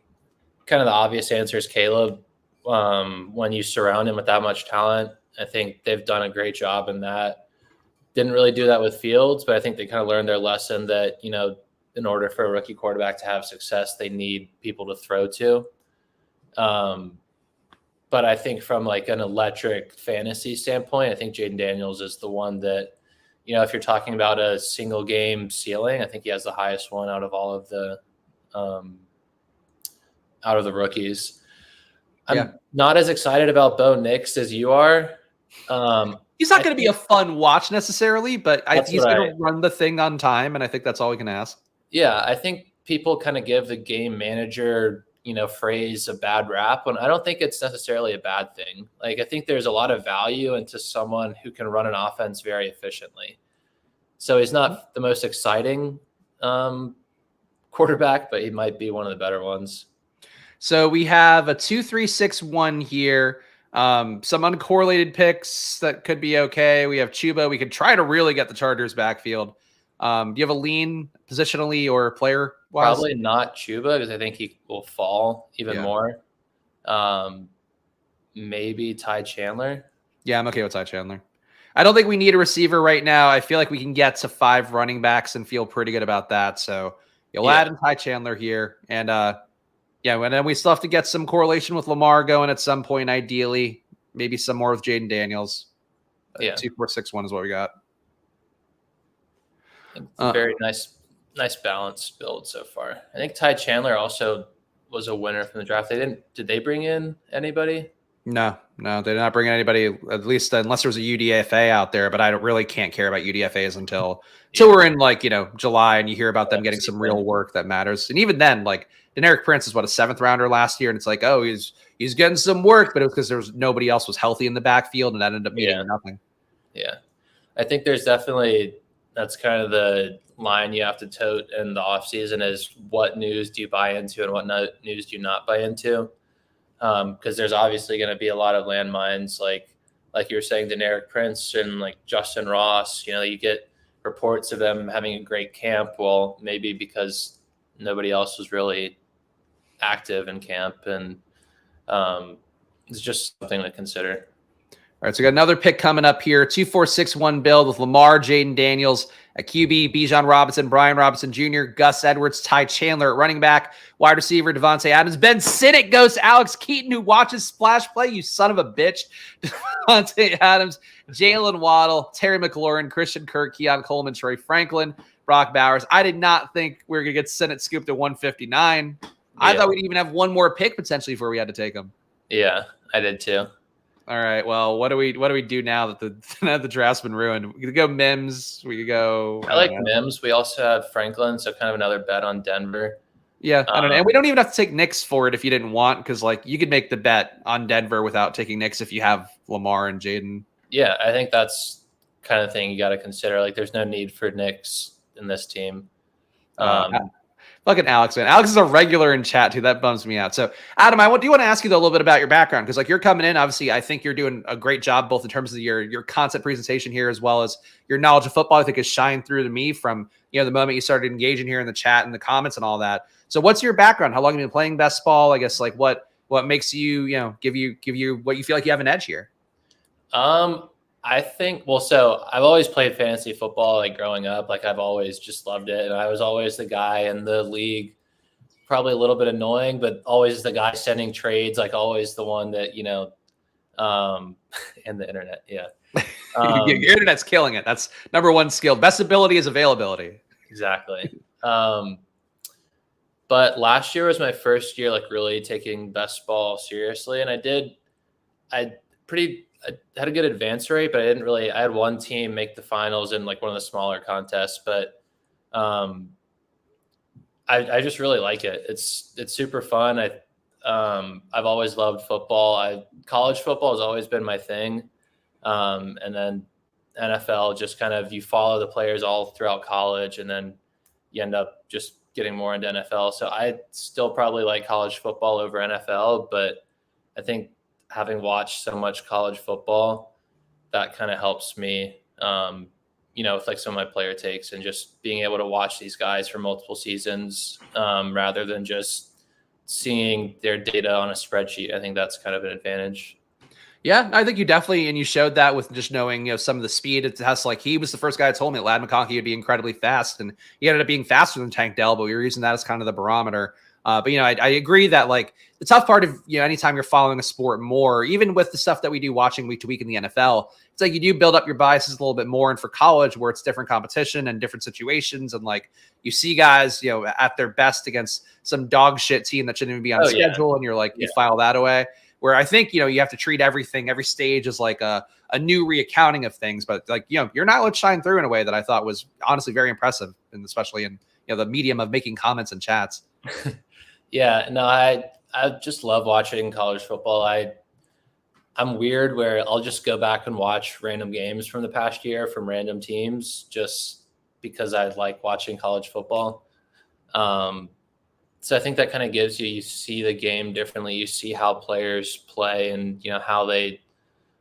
kind of the obvious answer is Caleb. When you surround him with that much talent, I think they've done a great job in that. Didn't really do that with Fields, but I think they kind of learned their lesson that, in order for a rookie quarterback to have success, they need people to throw to. But I think from like an electric fantasy standpoint, I think Jayden Daniels is the one that, if you're talking about a single game ceiling, I think he has the highest one out of all of the rookies. I'm not as excited about Bo Nix as you are. He's not going to be a fun watch necessarily, but he's going to run the thing on time, and I think that's all we can ask. Yeah, I think people kind of give the game manager phrase a bad rap when I don't think it's necessarily a bad thing. Like, I think there's a lot of value into someone who can run an offense very efficiently. So he's not the most exciting quarterback, but he might be one of the better ones. So we have a 2-3-6-1 here. Some uncorrelated picks that could be okay. We have Chuba. We could try to really get the Chargers backfield. Do you have a lean positionally or player wise? Probably not Chuba because I think he will fall even more. Maybe Ty Chandler. Yeah, I'm okay with Ty Chandler. I don't think we need a receiver right now. I feel like we can get to 5 running backs and feel pretty good about that. So you'll add in Ty Chandler here. And and then we still have to get some correlation with Lamar going at some point, ideally. Maybe some more with Jayden Daniels. 2-4-6-1 is what we got. Very nice balanced build so far. I think Ty Chandler also was a winner from the draft. Did they bring in anybody? No, they did not bring in anybody, at least unless there was a UDFA out there, but I really can't care about UDFAs until we're in July and you hear about them getting some real work that matters. And even then, like Deneric Prince is a 7th rounder last year, and it's like, oh, he's getting some work, but it was because there was nobody else was healthy in the backfield, and that ended up meaning nothing. Yeah. I think there's definitely that's kind of the line you have to tote in the offseason is what news do you buy into and what news do you not buy into? Because there's obviously going to be a lot of landmines, like you were saying, Deneric Prince and like Justin Ross. You get reports of them having a great camp. Well, maybe because nobody else was really active in camp, and it's just something to consider. All right, so we got another pick coming up here. 2-4-6-1 build with Lamar, Jayden Daniels at QB, Bijan Robinson, Brian Robinson Jr., Gus Edwards, Ty Chandler at running back, wide receiver, Devontae Adams, Ben Sinnott goes Alex Keaton, who watches Splash Play, you son of a bitch, Devontae Adams, Jalen Waddle, Terry McLaurin, Christian Kirk, Keon Coleman, Troy Franklin, Brock Bowers. I did not think we were going to get Sinnott scooped at 159. I thought we'd even have one more pick potentially before we had to take him. Yeah, I did too. All right. Well, what do we do now that the draft's been ruined? We could go Mims. We could go. I like Mims. We also have Franklin, so kind of another bet on Denver. Yeah, I don't know. And we don't even have to take Knicks for it if you didn't want, because like you could make the bet on Denver without taking Knicks if you have Lamar and Jayden. Yeah, I think that's kind of thing you got to consider. Like, there's no need for Knicks in this team. Fucking Alex, man. Alex is a regular in chat too. That bums me out. So, Adam, I do want to ask you though, a little bit about your background, because like you're coming in. Obviously, I think you're doing a great job both in terms of your content presentation here, as well as your knowledge of football. I think has shined through to me from the moment you started engaging here in the chat and the comments and all that. So, what's your background? How long have you been playing best ball? I guess like what makes you give you what you feel like you have an edge here? I think, so I've always played fantasy football, like growing up, like I've always just loved it. And I was always the guy in the league, probably a little bit annoying, but always the guy sending trades, like always the one that, and the internet. Yeah. Your internet's killing it. That's number one skill. Best ability is availability. Exactly. But last year was my first year, like really taking best ball seriously. And I had a good advance rate, but I had one team make the finals in like one of the smaller contests, but I just really like it. It's super fun. I've always loved football. College football has always been my thing. And then NFL, just kind of, you follow the players all throughout college, and then you end up just getting more into NFL. So I still probably like college football over NFL, but I think having watched so much college football, that kind of helps me, with like some of my player takes and just being able to watch these guys for multiple seasons rather than just seeing their data on a spreadsheet. I think that's kind of an advantage. Yeah, I think you definitely, and you showed that with just knowing, some of the speed it has. Like, he was the first guy that told me that Ladd McConkey would be incredibly fast, and he ended up being faster than Tank Dell, but we were using that as kind of the barometer. But I agree that, like, the tough part of, anytime you're following a sport more, even with the stuff that we do watching week to week in the NFL, it's like you do build up your biases a little bit more. And for college, where it's different competition and different situations, and like you see guys, at their best against some dog shit team that shouldn't even be on schedule, and you're like, you file that away. Where I think, you have to treat every stage as like a new reaccounting of things. But like, your knowledge shined through in a way that I thought was honestly very impressive, and especially in, the medium of making comments and chats. Yeah, no, I just love watching college football. I'm weird where I'll just go back and watch random games from the past year from random teams just because I like watching college football. So I think that kind of gives you see the game differently. You see how players play and, how they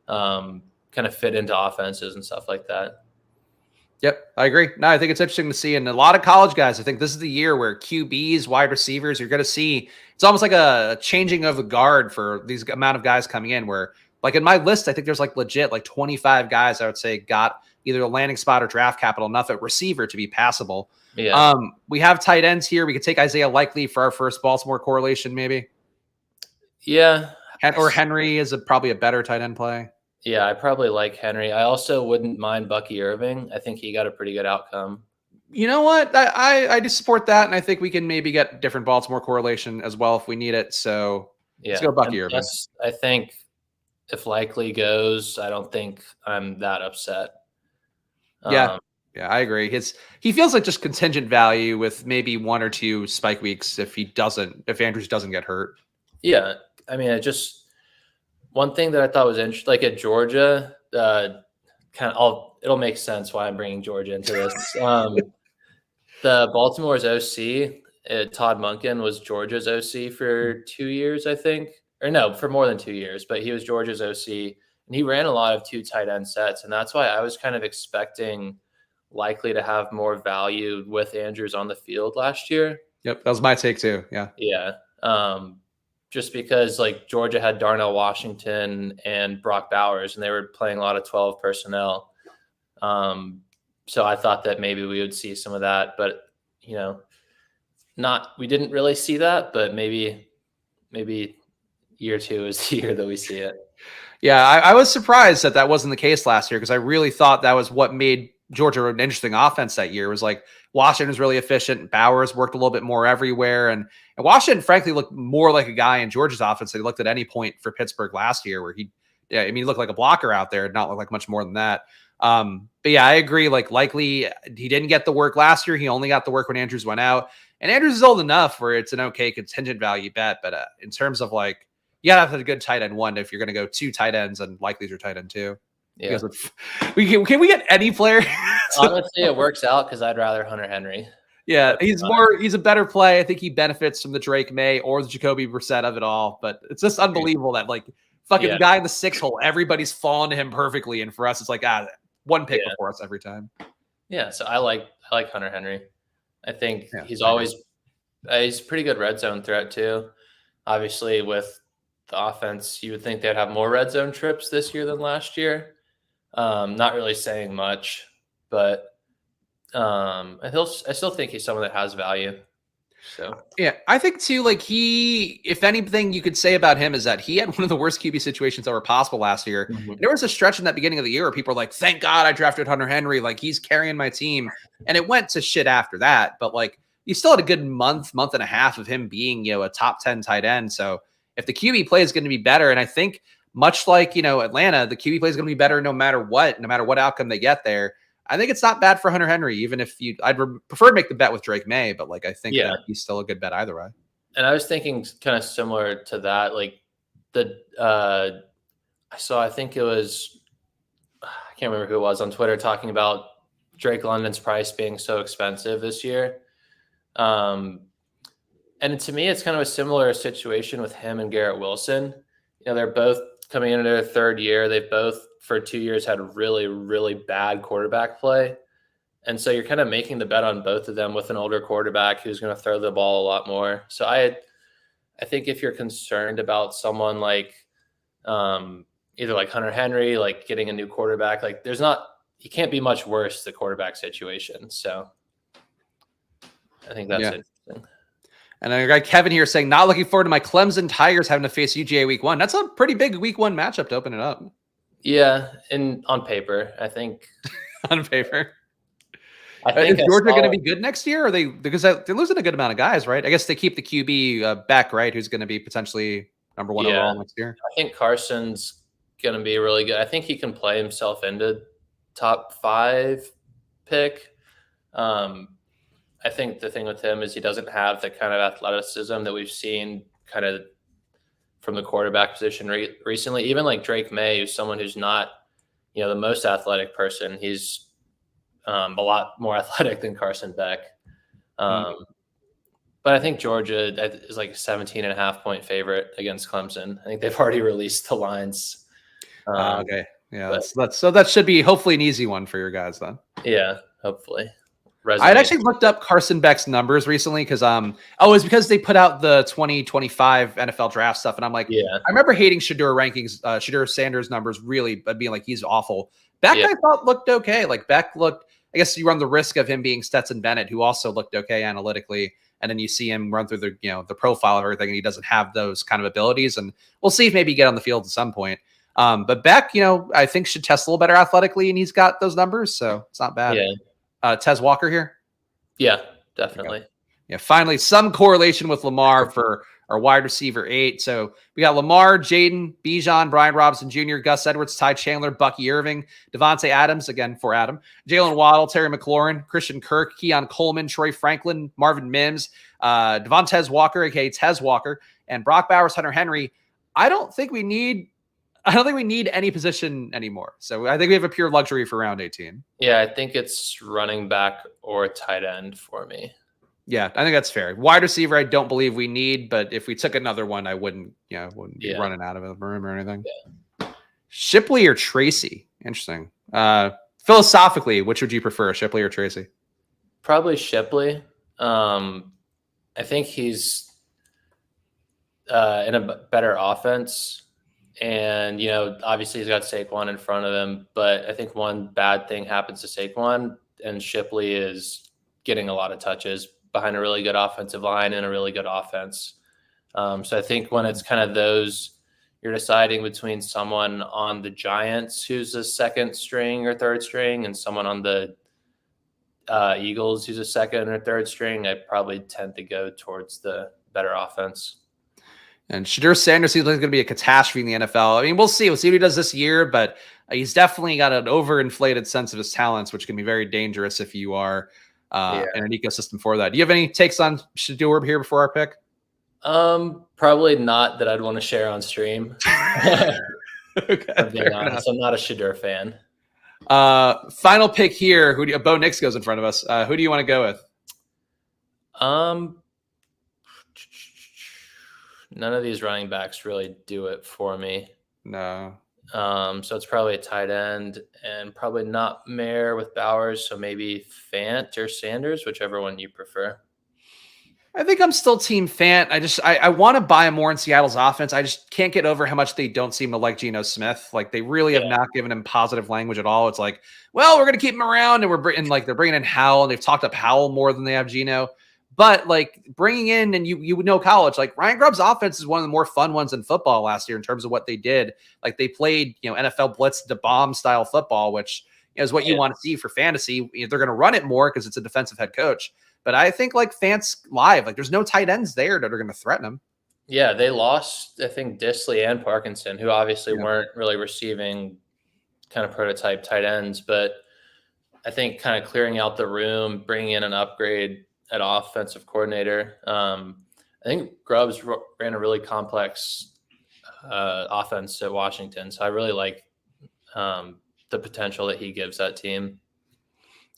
kind of fit into offenses and stuff like that. Yep, I agree. No, I think it's interesting to see. And a lot of college guys, I think this is the year where QBs, wide receivers, you're going to see, it's almost like a changing of the guard for these amount of guys coming in, where like in my list, I think there's like legit like 25 guys I would say got either a landing spot or draft capital enough at receiver to be passable. Yeah. We have tight ends here. We could take Isaiah Likely for our first Baltimore correlation, maybe. Yeah. Or Henry is probably a better tight end play. Yeah, I probably like Henry. I also wouldn't mind Bucky Irving. I think he got a pretty good outcome. You know what? I just support that, and I think we can maybe get different Baltimore correlation as well if we need it. So let's go Bucky Irving. I think if Likely goes, I don't think I'm that upset. Yeah, I agree. He feels like just contingent value with maybe 1 or 2 spike weeks if Andrews doesn't get hurt. Yeah, I mean, one thing that I thought was interesting, like at Georgia, it'll make sense why I'm bringing Georgia into this. The Baltimore's OC, Todd Monken, was Georgia's OC for 2 years, I think, or no, for more than 2 years, but he was Georgia's OC, and he ran a lot of 2 tight end sets, and that's why I was kind of expecting Likely to have more value with Andrews on the field last year. Yep, that was my take too. Yeah. Yeah. Just because like Georgia had Darnell Washington and Brock Bowers, and they were playing a lot of 12 personnel. So I thought that maybe we would see some of that, but we didn't really see that, but maybe year 2 is the year that we see it. Yeah. I was surprised that wasn't the case last year, because I really thought that was what made Georgia an interesting offense that year. It was like Washington was really efficient. Bowers worked a little bit more everywhere. And Washington, frankly, looked more like a guy in Georgia's offense that he looked at any point for Pittsburgh last year, where he looked like a blocker out there, not look like much more than that. But yeah, I agree. Like Likely, he didn't get the work last year. He only got the work when Andrews went out. And Andrews is old enough where it's an okay contingent value bet. But in terms of like, you gotta have a good tight end 1 if you're going to go 2 tight ends, and Likely's your tight end 2. Yeah. Can we get any player? Honestly, it works out because I'd rather Hunter Henry. Yeah, he's a better play. I think he benefits from the Drake May or the Jacoby Brissett of it all. But it's just unbelievable that like fucking the guy in the 6 hole, everybody's fallen to him perfectly, and for us, it's like 1 pick before us every time. Yeah, so I like Hunter Henry. I think he's always he's a pretty good red zone threat too. Obviously, with the offense, you would think they'd have more red zone trips this year than last year. Not really saying much, but I still think he's someone that has value. So yeah, I think too, like if anything you could say about him is that he had one of the worst QB situations that were possible last year. Mm-hmm. There was a stretch in that beginning of the year where people were like, thank God I drafted Hunter Henry. Like he's carrying my team. And it went to shit after that. But like you still had a good month and a half of him being, a top 10 tight end. So if the QB play is going to be better, and I think much like, Atlanta, the QB play is going to be better no matter what outcome they get there. I think it's not bad for Hunter Henry, even if I'd prefer to make the bet with Drake May, but like, I think that he's still a good bet either way. And I was thinking kind of similar to that, like I think it was, I can't remember who it was on Twitter talking about Drake London's price being so expensive this year. And to me, it's kind of a similar situation with him and Garrett Wilson. They're both coming into their third year. They've both for 2 years had really, really bad quarterback play. And so you're kind of making the bet on both of them with an older quarterback who's going to throw the ball a lot more. So I think if you're concerned about someone like either like Hunter Henry, like getting a new quarterback, like he can't be much worse, the quarterback situation. So I think that's interesting. And I got Kevin here saying, not looking forward to my Clemson Tigers having to face UGA week 1. That's a pretty big week 1 matchup to open it up. Yeah. And on paper, I think. On paper. I think is Georgia going to be good next year? Or because they're losing a good amount of guys, right? I guess they keep the QB Beck, right? Who's going to be potentially number 1 overall next year. I think Carson's going to be really good. I think he can play himself into top 5 pick. I think the thing with him is he doesn't have the kind of athleticism that we've seen kind of from the quarterback position recently. Even like Drake May, who's someone who's not, the most athletic person. He's a lot more athletic than Carson Beck. But I think Georgia is like a 17.5-point favorite against Clemson. I think they've already released the lines. Okay. Yeah. So that should be hopefully an easy one for your guys then. Yeah, hopefully. I had actually looked up Carson Beck's numbers recently because it's because they put out the 2025 NFL draft stuff, and I'm like, I remember hating Shedeur rankings, Shedeur Sanders numbers really, but being like he's awful. Beck I thought looked okay. Like Beck looked, I guess you run the risk of him being Stetson Bennett, who also looked okay analytically, and then you see him run through the profile of everything, and he doesn't have those kind of abilities. And we'll see if maybe get on the field at some point. But Beck, I think should test a little better athletically, and he's got those numbers, so it's not bad. Yeah. Tez Walker here? Yeah, definitely. Yeah, finally, some correlation with Lamar for our wide receiver 8. So we got Lamar, Jayden, Bijan, Brian Robinson Jr., Gus Edwards, Ty Chandler, Bucky Irving, Devontae Adams, again for Adam, Jalen Waddle, Terry McLaurin, Christian Kirk, Keon Coleman, Troy Franklin, Marvin Mims, Devontae Walker, aka Tez Walker, and Brock Bowers, Hunter Henry. I don't think we need any position anymore. So I think we have a pure luxury for round 18. Yeah, I think it's running back or tight end for me. Yeah, I think that's fair. Wide receiver, I don't believe we need, but if we took another one, I wouldn't be running out of the room or anything. Yeah. Shipley or Tracy? Interesting. Philosophically, which would you prefer, Shipley or Tracy? Probably Shipley. I think he's in a better offense. And, obviously he's got Saquon in front of him, but I think one bad thing happens to Saquon, and Shipley is getting a lot of touches behind a really good offensive line and a really good offense. So I think when it's kind of those, you're deciding between someone on the Giants who's a second string or third string and someone on the Eagles who's a second or third string, I probably tend to go towards the better offense. And Shedeur Sanders seems like it's going to be a catastrophe in the NFL. I mean, we'll see. We'll see what he does this year, but he's definitely got an overinflated sense of his talents, which can be very dangerous if you are in an ecosystem for that. Do you have any takes on Shedeur here before our pick? Probably not that I'd want to share on stream. Okay, I'm being honest. I'm not a Shedeur fan. Final pick here. Bo Nix goes in front of us. Who do you want to go with? None of these running backs really do it for me. No. So it's probably a tight end and probably not Mayer with Bowers. So maybe Fant or Sanders, whichever one you prefer. I think I'm still team Fant. I want to buy more in Seattle's offense. I just can't get over how much they don't seem to like Geno Smith. Like they really have not given him positive language at all. It's like, well, we're going to keep him around, and they're bringing in Howell, and they've talked up Howell more than they have Geno. But like bringing in, and you would know college, like Ryan Grubb's offense is one of the more fun ones in football last year in terms of what they did. Like they played, NFL blitz to bomb style football, which is what you want to see for fantasy. They're going to run it more because it's a defensive head coach. But I think like Fant's live, like there's no tight ends there that are going to threaten him. Yeah, they lost, I think, Disley and Parkinson, who obviously weren't really receiving kind of prototype tight ends. But I think kind of clearing out the room, bringing in an upgrade at offensive coordinator. I think Grubbs ran a really complex offense at Washington. So I really like the potential that he gives that team.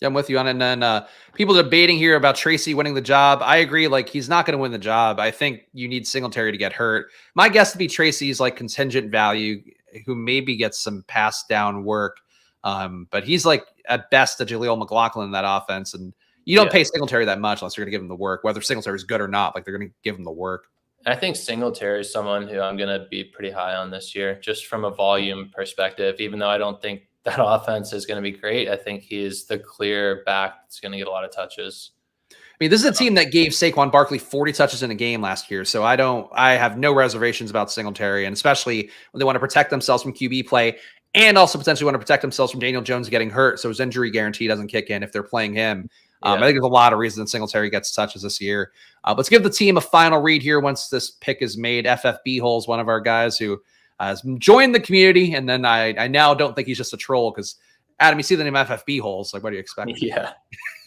Yeah, I'm with you on it. And then people debating here about Tracy winning the job. I agree. Like he's not going to win the job. I think you need Singletary to get hurt. My guess would be Tracy's like contingent value. who maybe gets some pass down work. But he's like at best a Jaleel McLaughlin in that offense. And you don't pay Singletary that much unless you're going to give him the work, whether Singletary is good or not. Like they're going to give him the work. I think Singletary is someone who I'm going to be pretty high on this year, just from a volume perspective. Even though I don't think that offense is going to be great, I think he is the clear back that's going to get a lot of touches. I mean, this is a team that gave Saquon Barkley 40 touches in a game last year. So I have no reservations about Singletary, and especially when they want to protect themselves from QB play and also potentially want to protect themselves from Daniel Jones getting hurt. So his injury guarantee doesn't kick in if they're playing him. I think there's a lot of reasons Singletary gets touches this year. Let's give the team a final read here once this pick is made. FFB Holes, one of our guys who has joined the community, and then I now don't think he's just a troll because, Adam, you see the name FFB Holes. Like, what do you expect? Yeah,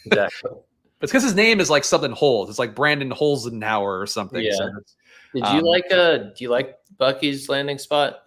exactly. It's because his name is like something Holes. It's like Brandon Holzenhauer or something. Yeah. So do you like Bucky's landing spot?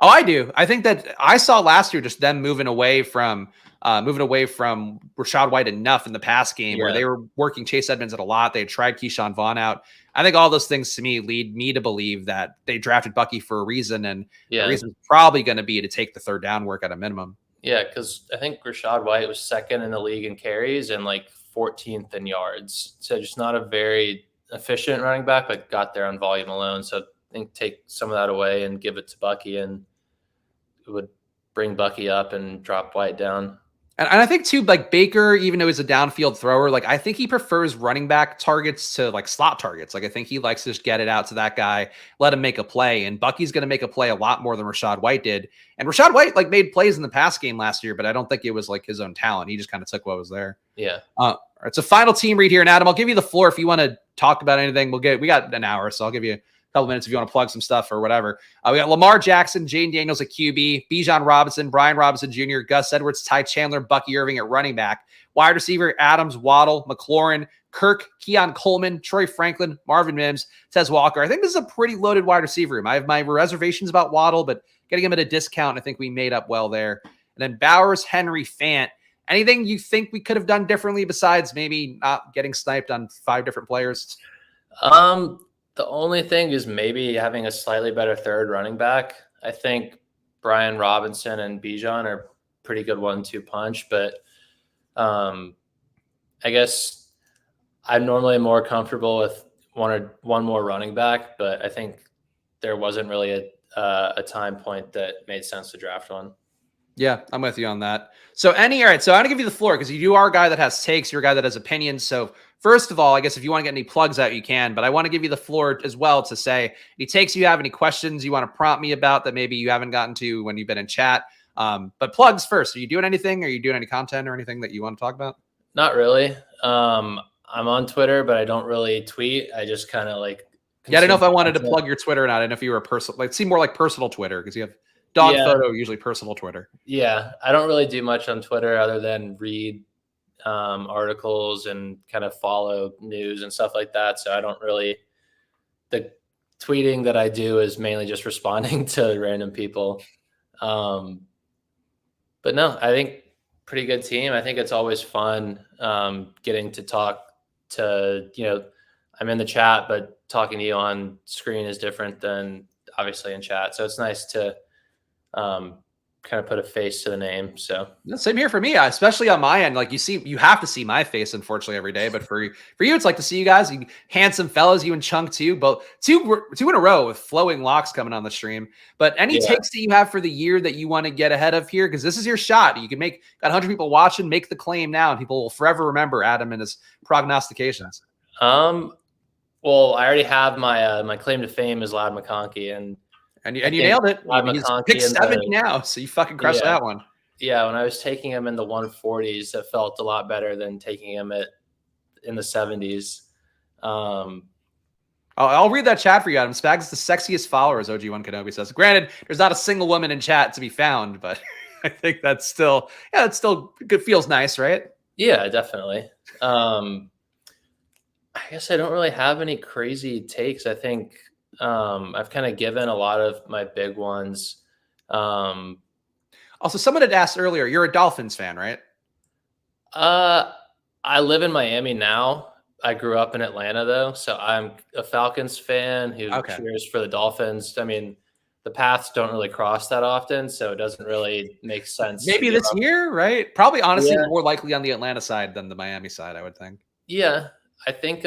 Oh, I do. I think that I saw last year just them moving away from Rachaad White enough in the pass game where they were working Chase Edmonds at a lot. They had tried Keyshawn Vaughn out. I think all those things to me lead me to believe that they drafted Bucky for a reason, and the reason is probably going to be to take the third down work at a minimum. Yeah, because I think Rachaad White was second in the league in carries and like 14th in yards. So just not a very efficient running back, but got there on volume alone. So I think take some of that away and give it to Bucky, and it would bring Bucky up and drop White down. And I think too, like Baker, even though he's a downfield thrower, like I think he prefers running back targets to like slot targets. Like I think he likes to just get it out to that guy, let him make a play. And Bucky's going to make a play a lot more than Rachaad White did. And Rachaad White like made plays in the pass game last year, but I don't think it was like his own talent. He just kind of took what was there. Yeah. It's a final team read here. And Adam, I'll give you the floor if you want to talk about anything. We got an hour, so I'll give you couple minutes if you want to plug some stuff or whatever. We got Lamar Jackson, Jayden Daniels at QB, Bijan Robinson, Brian Robinson Jr., Gus Edwards, Ty Chandler, Bucky Irving at running back, wide receiver Adams, Waddle, McLaurin, Kirk, Keon Coleman, Troy Franklin, Marvin Mims, Tez Walker. I think this is a pretty loaded wide receiver room. I have my reservations about Waddle, but getting him at a discount, I think we made up well there. And then Bowers, Henry, Fant. Anything you think we could have done differently besides maybe not getting sniped on 5 different players? The only thing is maybe having a slightly better third running back. I think Brian Robinson and Bijan are pretty good 1-2 punch, but I guess I'm normally more comfortable with one more running back, but I think there wasn't really a time point that made sense to draft one. Yeah, I'm with you on that. So all right, so I'm going to give you the floor because you are a guy that has takes, you're a guy that has opinions. So first of all, I guess if you want to get any plugs out, you can, but I want to give you the floor as well to say any takes you have, any questions you want to prompt me about that maybe you haven't gotten to when you've been in chat. But plugs first. Are you doing anything? Are you doing any content or anything that you want to talk about? Not really. I'm on Twitter, but I don't really tweet. I just kind of like. Yeah, I don't know if I wanted to plug your Twitter or not. I don't know if you were a personal, like, seem more like personal Twitter because you have dog photo, usually personal Twitter. Yeah, I don't really do much on Twitter other than read articles and kind of follow news and stuff like that. So I don't really, the tweeting that I do is mainly just responding to random people. But no, I think pretty good team. I think it's always fun getting to talk to, I'm in the chat, but talking to you on screen is different than obviously in chat. So it's nice to kind of put a face to the name. So same here for me, especially on my end. Like you have to see my face, unfortunately, every day. But for you, it's like to see you guys, you handsome fellas, you and Chunk too, both two in a row with flowing locks coming on the stream. But any takes that you have for the year that you want to get ahead of here, because this is your shot. You can got 100 people watching, make the claim now, and people will forever remember Adam and his prognostications. Well, I already have my claim to fame is Ladd McConkey, and you nailed it. He's pick 70 now, so you fucking crushed that one. Yeah, when I was taking him in the 140s, it felt a lot better than taking him in the 70s. I'll read that chat for you, Adam. Spags is the sexiest follower, as OG1 Kenobi says. Granted, there's not a single woman in chat to be found, but I think that's still good. Feels nice, right? Yeah, definitely. I guess I don't really have any crazy takes. I think I've kind of given a lot of my big ones. Also, someone had asked earlier, you're a Dolphins fan, right? I live in Miami now. I grew up in Atlanta, though, so I'm a Falcons fan who cheers for the Dolphins. I mean, the paths don't really cross that often, so it doesn't really make sense. Maybe this year, right? Probably, honestly, Yeah. more likely on the Atlanta side than the Miami side, I would think. Yeah, I think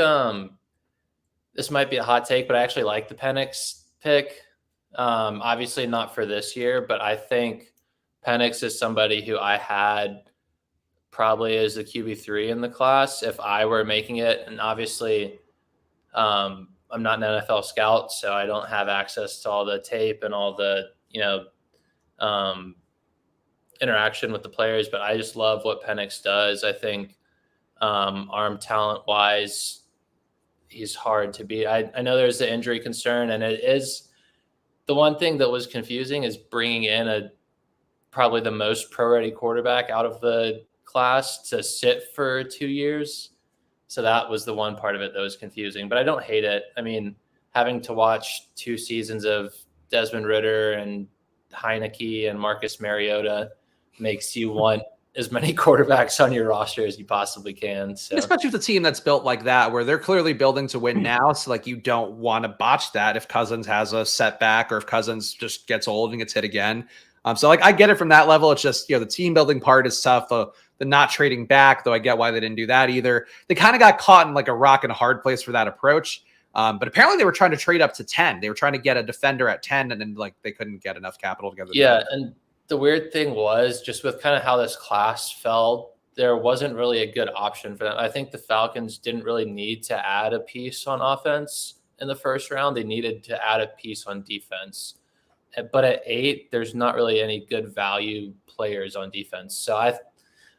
this might be a hot take, but I actually like the Penix pick. Obviously not for this year, but I think Penix is somebody who I had probably as the QB3 in the class if I were making it. And obviously, I'm not an NFL scout, so I don't have access to all the tape and all the, interaction with the players, but I just love what Penix does. I think arm talent wise, he's hard to beat. I know there's the injury concern, and it is the one thing that was confusing is bringing in probably the most pro-ready quarterback out of the class to sit for 2 years. So that was the one part of it that was confusing, but I don't hate it. I mean, having to watch 2 seasons of Desmond Ridder and Heineke and Marcus Mariota makes you want as many quarterbacks on your roster as you possibly can. So. Especially with a team that's built like that, where they're clearly building to win now. So like you don't want to botch that if Cousins has a setback or if Cousins just gets old and gets hit again. So like I get it from that level. It's just, the team building part is tough. The not trading back, though I get why they didn't do that either. They kind of got caught in like a rock and a hard place for that approach. But apparently they were trying to trade up to 10. They were trying to get a defender at 10 and then like they couldn't get enough capital together. Yeah. And the weird thing was just with kind of how this class fell, there wasn't really a good option for them. I think the Falcons didn't really need to add a piece on offense in the first round. They needed to add a piece on defense. But at 8, there's not really any good value players on defense. So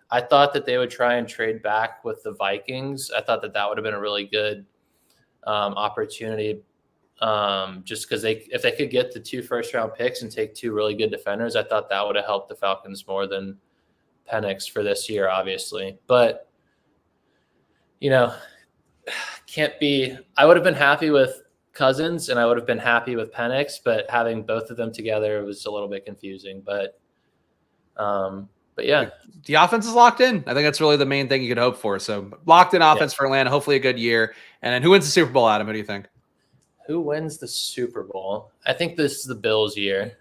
I thought that they would try and trade back with the Vikings. I thought that would have been a really good opportunity. Just because if they could get the 2 first-round picks and take 2 really good defenders, I thought that would have helped the Falcons more than Penix for this year, obviously. But, can't be – I would have been happy with Cousins and I would have been happy with Penix, but having both of them together was a little bit confusing. But yeah. The offense is locked in. I think that's really the main thing you could hope for. So locked in offense for Atlanta, hopefully a good year. And then who wins the Super Bowl, Adam? What do you think? Who wins the Super Bowl? I think this is the Bills' year.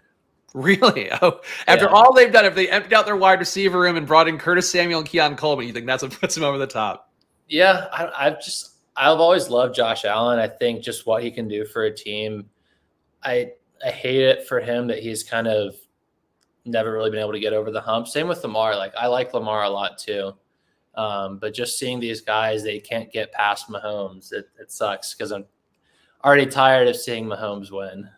Really? Oh, after all they've done, if they emptied out their wide receiver room and brought in Curtis Samuel and Keon Coleman, you think that's what puts them over the top? Yeah, I've always loved Josh Allen. I think just what he can do for a team. I hate it for him that he's kind of never really been able to get over the hump. Same with Lamar. Like I like Lamar a lot too. But just seeing these guys, they can't get past Mahomes. It sucks because I'm already tired of seeing Mahomes win.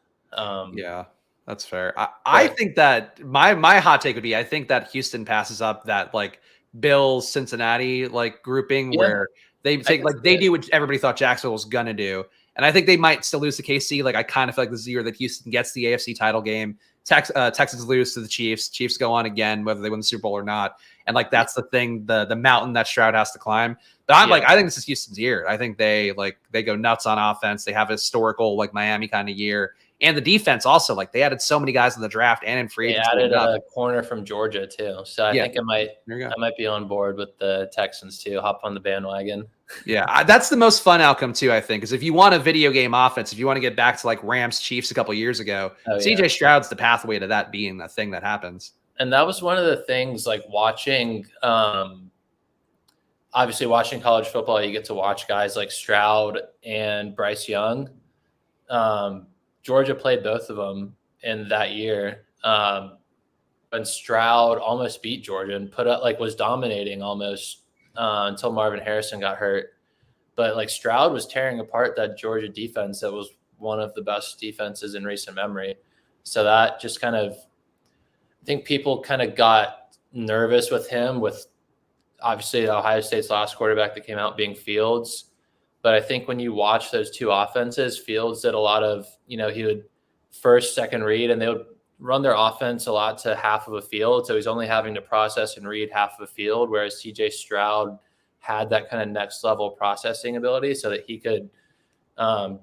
Yeah, that's fair. I think that my hot take would be I think that Houston passes up that like Bills Cincinnati like grouping where they take like they do what everybody thought Jacksonville was gonna do. And I think they might still lose to KC. Like I kind of feel like this is the year that Houston gets the AFC title game. Texans lose to the Chiefs. Chiefs go on again, whether they win the Super Bowl or not. And like that's the thing, the mountain that Stroud has to climb. But I'm like, I think this is Houston's year. I think they go nuts on offense. They have a historical like Miami kind of year. And the defense also, like they added so many guys in the draft and in free agency. They added a corner from Georgia too. So I think I might be on board with the Texans too. Hop on the bandwagon. Yeah, that's the most fun outcome too, I think, is if you want a video game offense, if you want to get back to like Rams Chiefs a couple years ago, CJ Stroud's the pathway to that being the thing that happens. And that was one of the things like watching, obviously watching college football, you get to watch guys like Stroud and Bryce Young. Georgia played both of them in that year. And Stroud almost beat Georgia and was dominating almost until Marvin Harrison got hurt. But like Stroud was tearing apart that Georgia defense that was one of the best defenses in recent memory. So that just kind of, I think people kind of got nervous with him with obviously Ohio State's last quarterback that came out being Fields. But I think when you watch those two offenses, Fields did a lot of, he would first, second read, and they would run their offense a lot to half of a field. So he's only having to process and read half of a field, whereas CJ Stroud had that kind of next level processing ability so that he could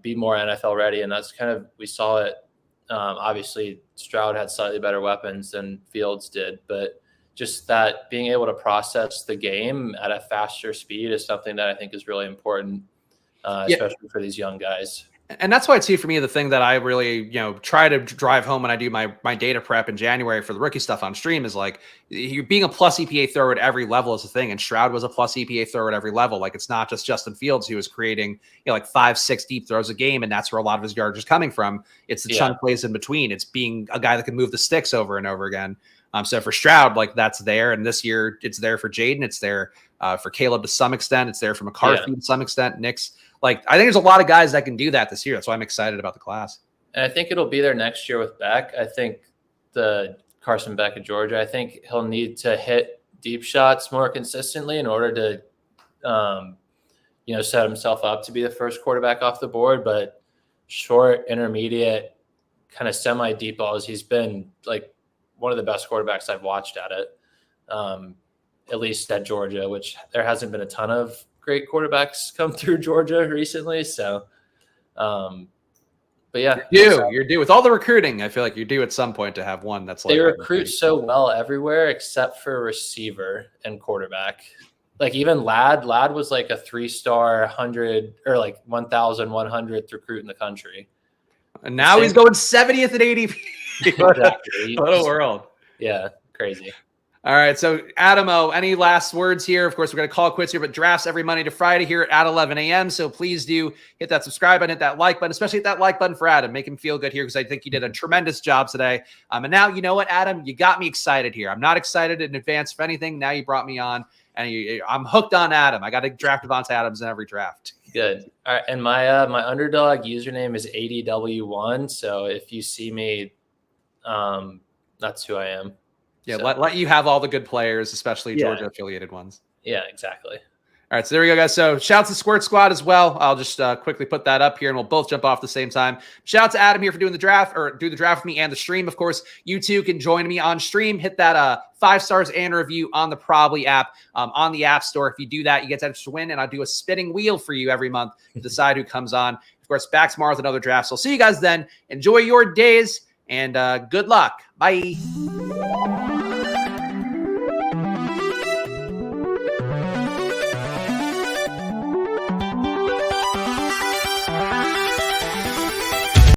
be more NFL ready. And that's kind of, we saw it. Obviously Stroud had slightly better weapons than Fields did, but just that being able to process the game at a faster speed is something that I think is really important, especially for these young guys. And that's why, too, for me, the thing that I really, try to drive home when I do my data prep in January for the rookie stuff on stream is like, you're being a plus EPA thrower at every level is a thing. And Stroud was a plus EPA thrower at every level. Like, it's not just Justin Fields who was creating, like 5-6 deep throws a game. And that's where a lot of his yardage is coming from. It's the chunk plays in between. It's being a guy that can move the sticks over and over again. So for Stroud, like, that's there. And this year it's there for Jayden. It's there for Caleb to some extent. It's there for McCarthy to some extent. Nick's. Like, I think there's a lot of guys that can do that this year. That's why I'm excited about the class. And I think it'll be there next year with Beck. I think the Carson Beck of Georgia, I think he'll need to hit deep shots more consistently in order to, set himself up to be the first quarterback off the board. But short, intermediate, kind of semi-deep balls, he's been like one of the best quarterbacks I've watched at it, at least at Georgia, which there hasn't been a ton of great quarterbacks come through Georgia recently. So, but yeah, you're due with all the recruiting. I feel like you're due at some point to have one that's like they recruit so well everywhere except for receiver and quarterback. Like even Lad was like a 3-star 100 or like 1,100th recruit in the country. And now he's going 70th at ADP. Exactly. What a world. Yeah. Crazy. All right, so Adamo, any last words here? Of course, we're going to call quits here, but drafts every Monday to Friday here at 11 a.m. So please do hit that subscribe button, hit that like button, especially hit that like button for Adam. Make him feel good here because I think he did a tremendous job today. And now, you know what, Adam? You got me excited here. I'm not excited in advance for anything. Now you brought me on, and I'm hooked on Adam. I got to draft Devontae Adams in every draft. Good. All right, and my my Underdog username is ADW1. So if you see me, that's who I am. Yeah, so. let you have all the good players, especially Georgia-affiliated ones. Yeah, exactly. All right, so there we go, guys. So shout out to Squirt Squad as well. I'll just quickly put that up here, and we'll both jump off at the same time. Shout out to Adam here for doing the draft, or do the draft with me and the stream. Of course, you too can join me on stream. Hit that 5 stars and review on the Probably app on the App Store. If you do that, you get to win, and I'll do a spinning wheel for you every month to decide who comes on. Of course, back tomorrow with another draft. So I'll see you guys then. Enjoy your days, and good luck. Bye.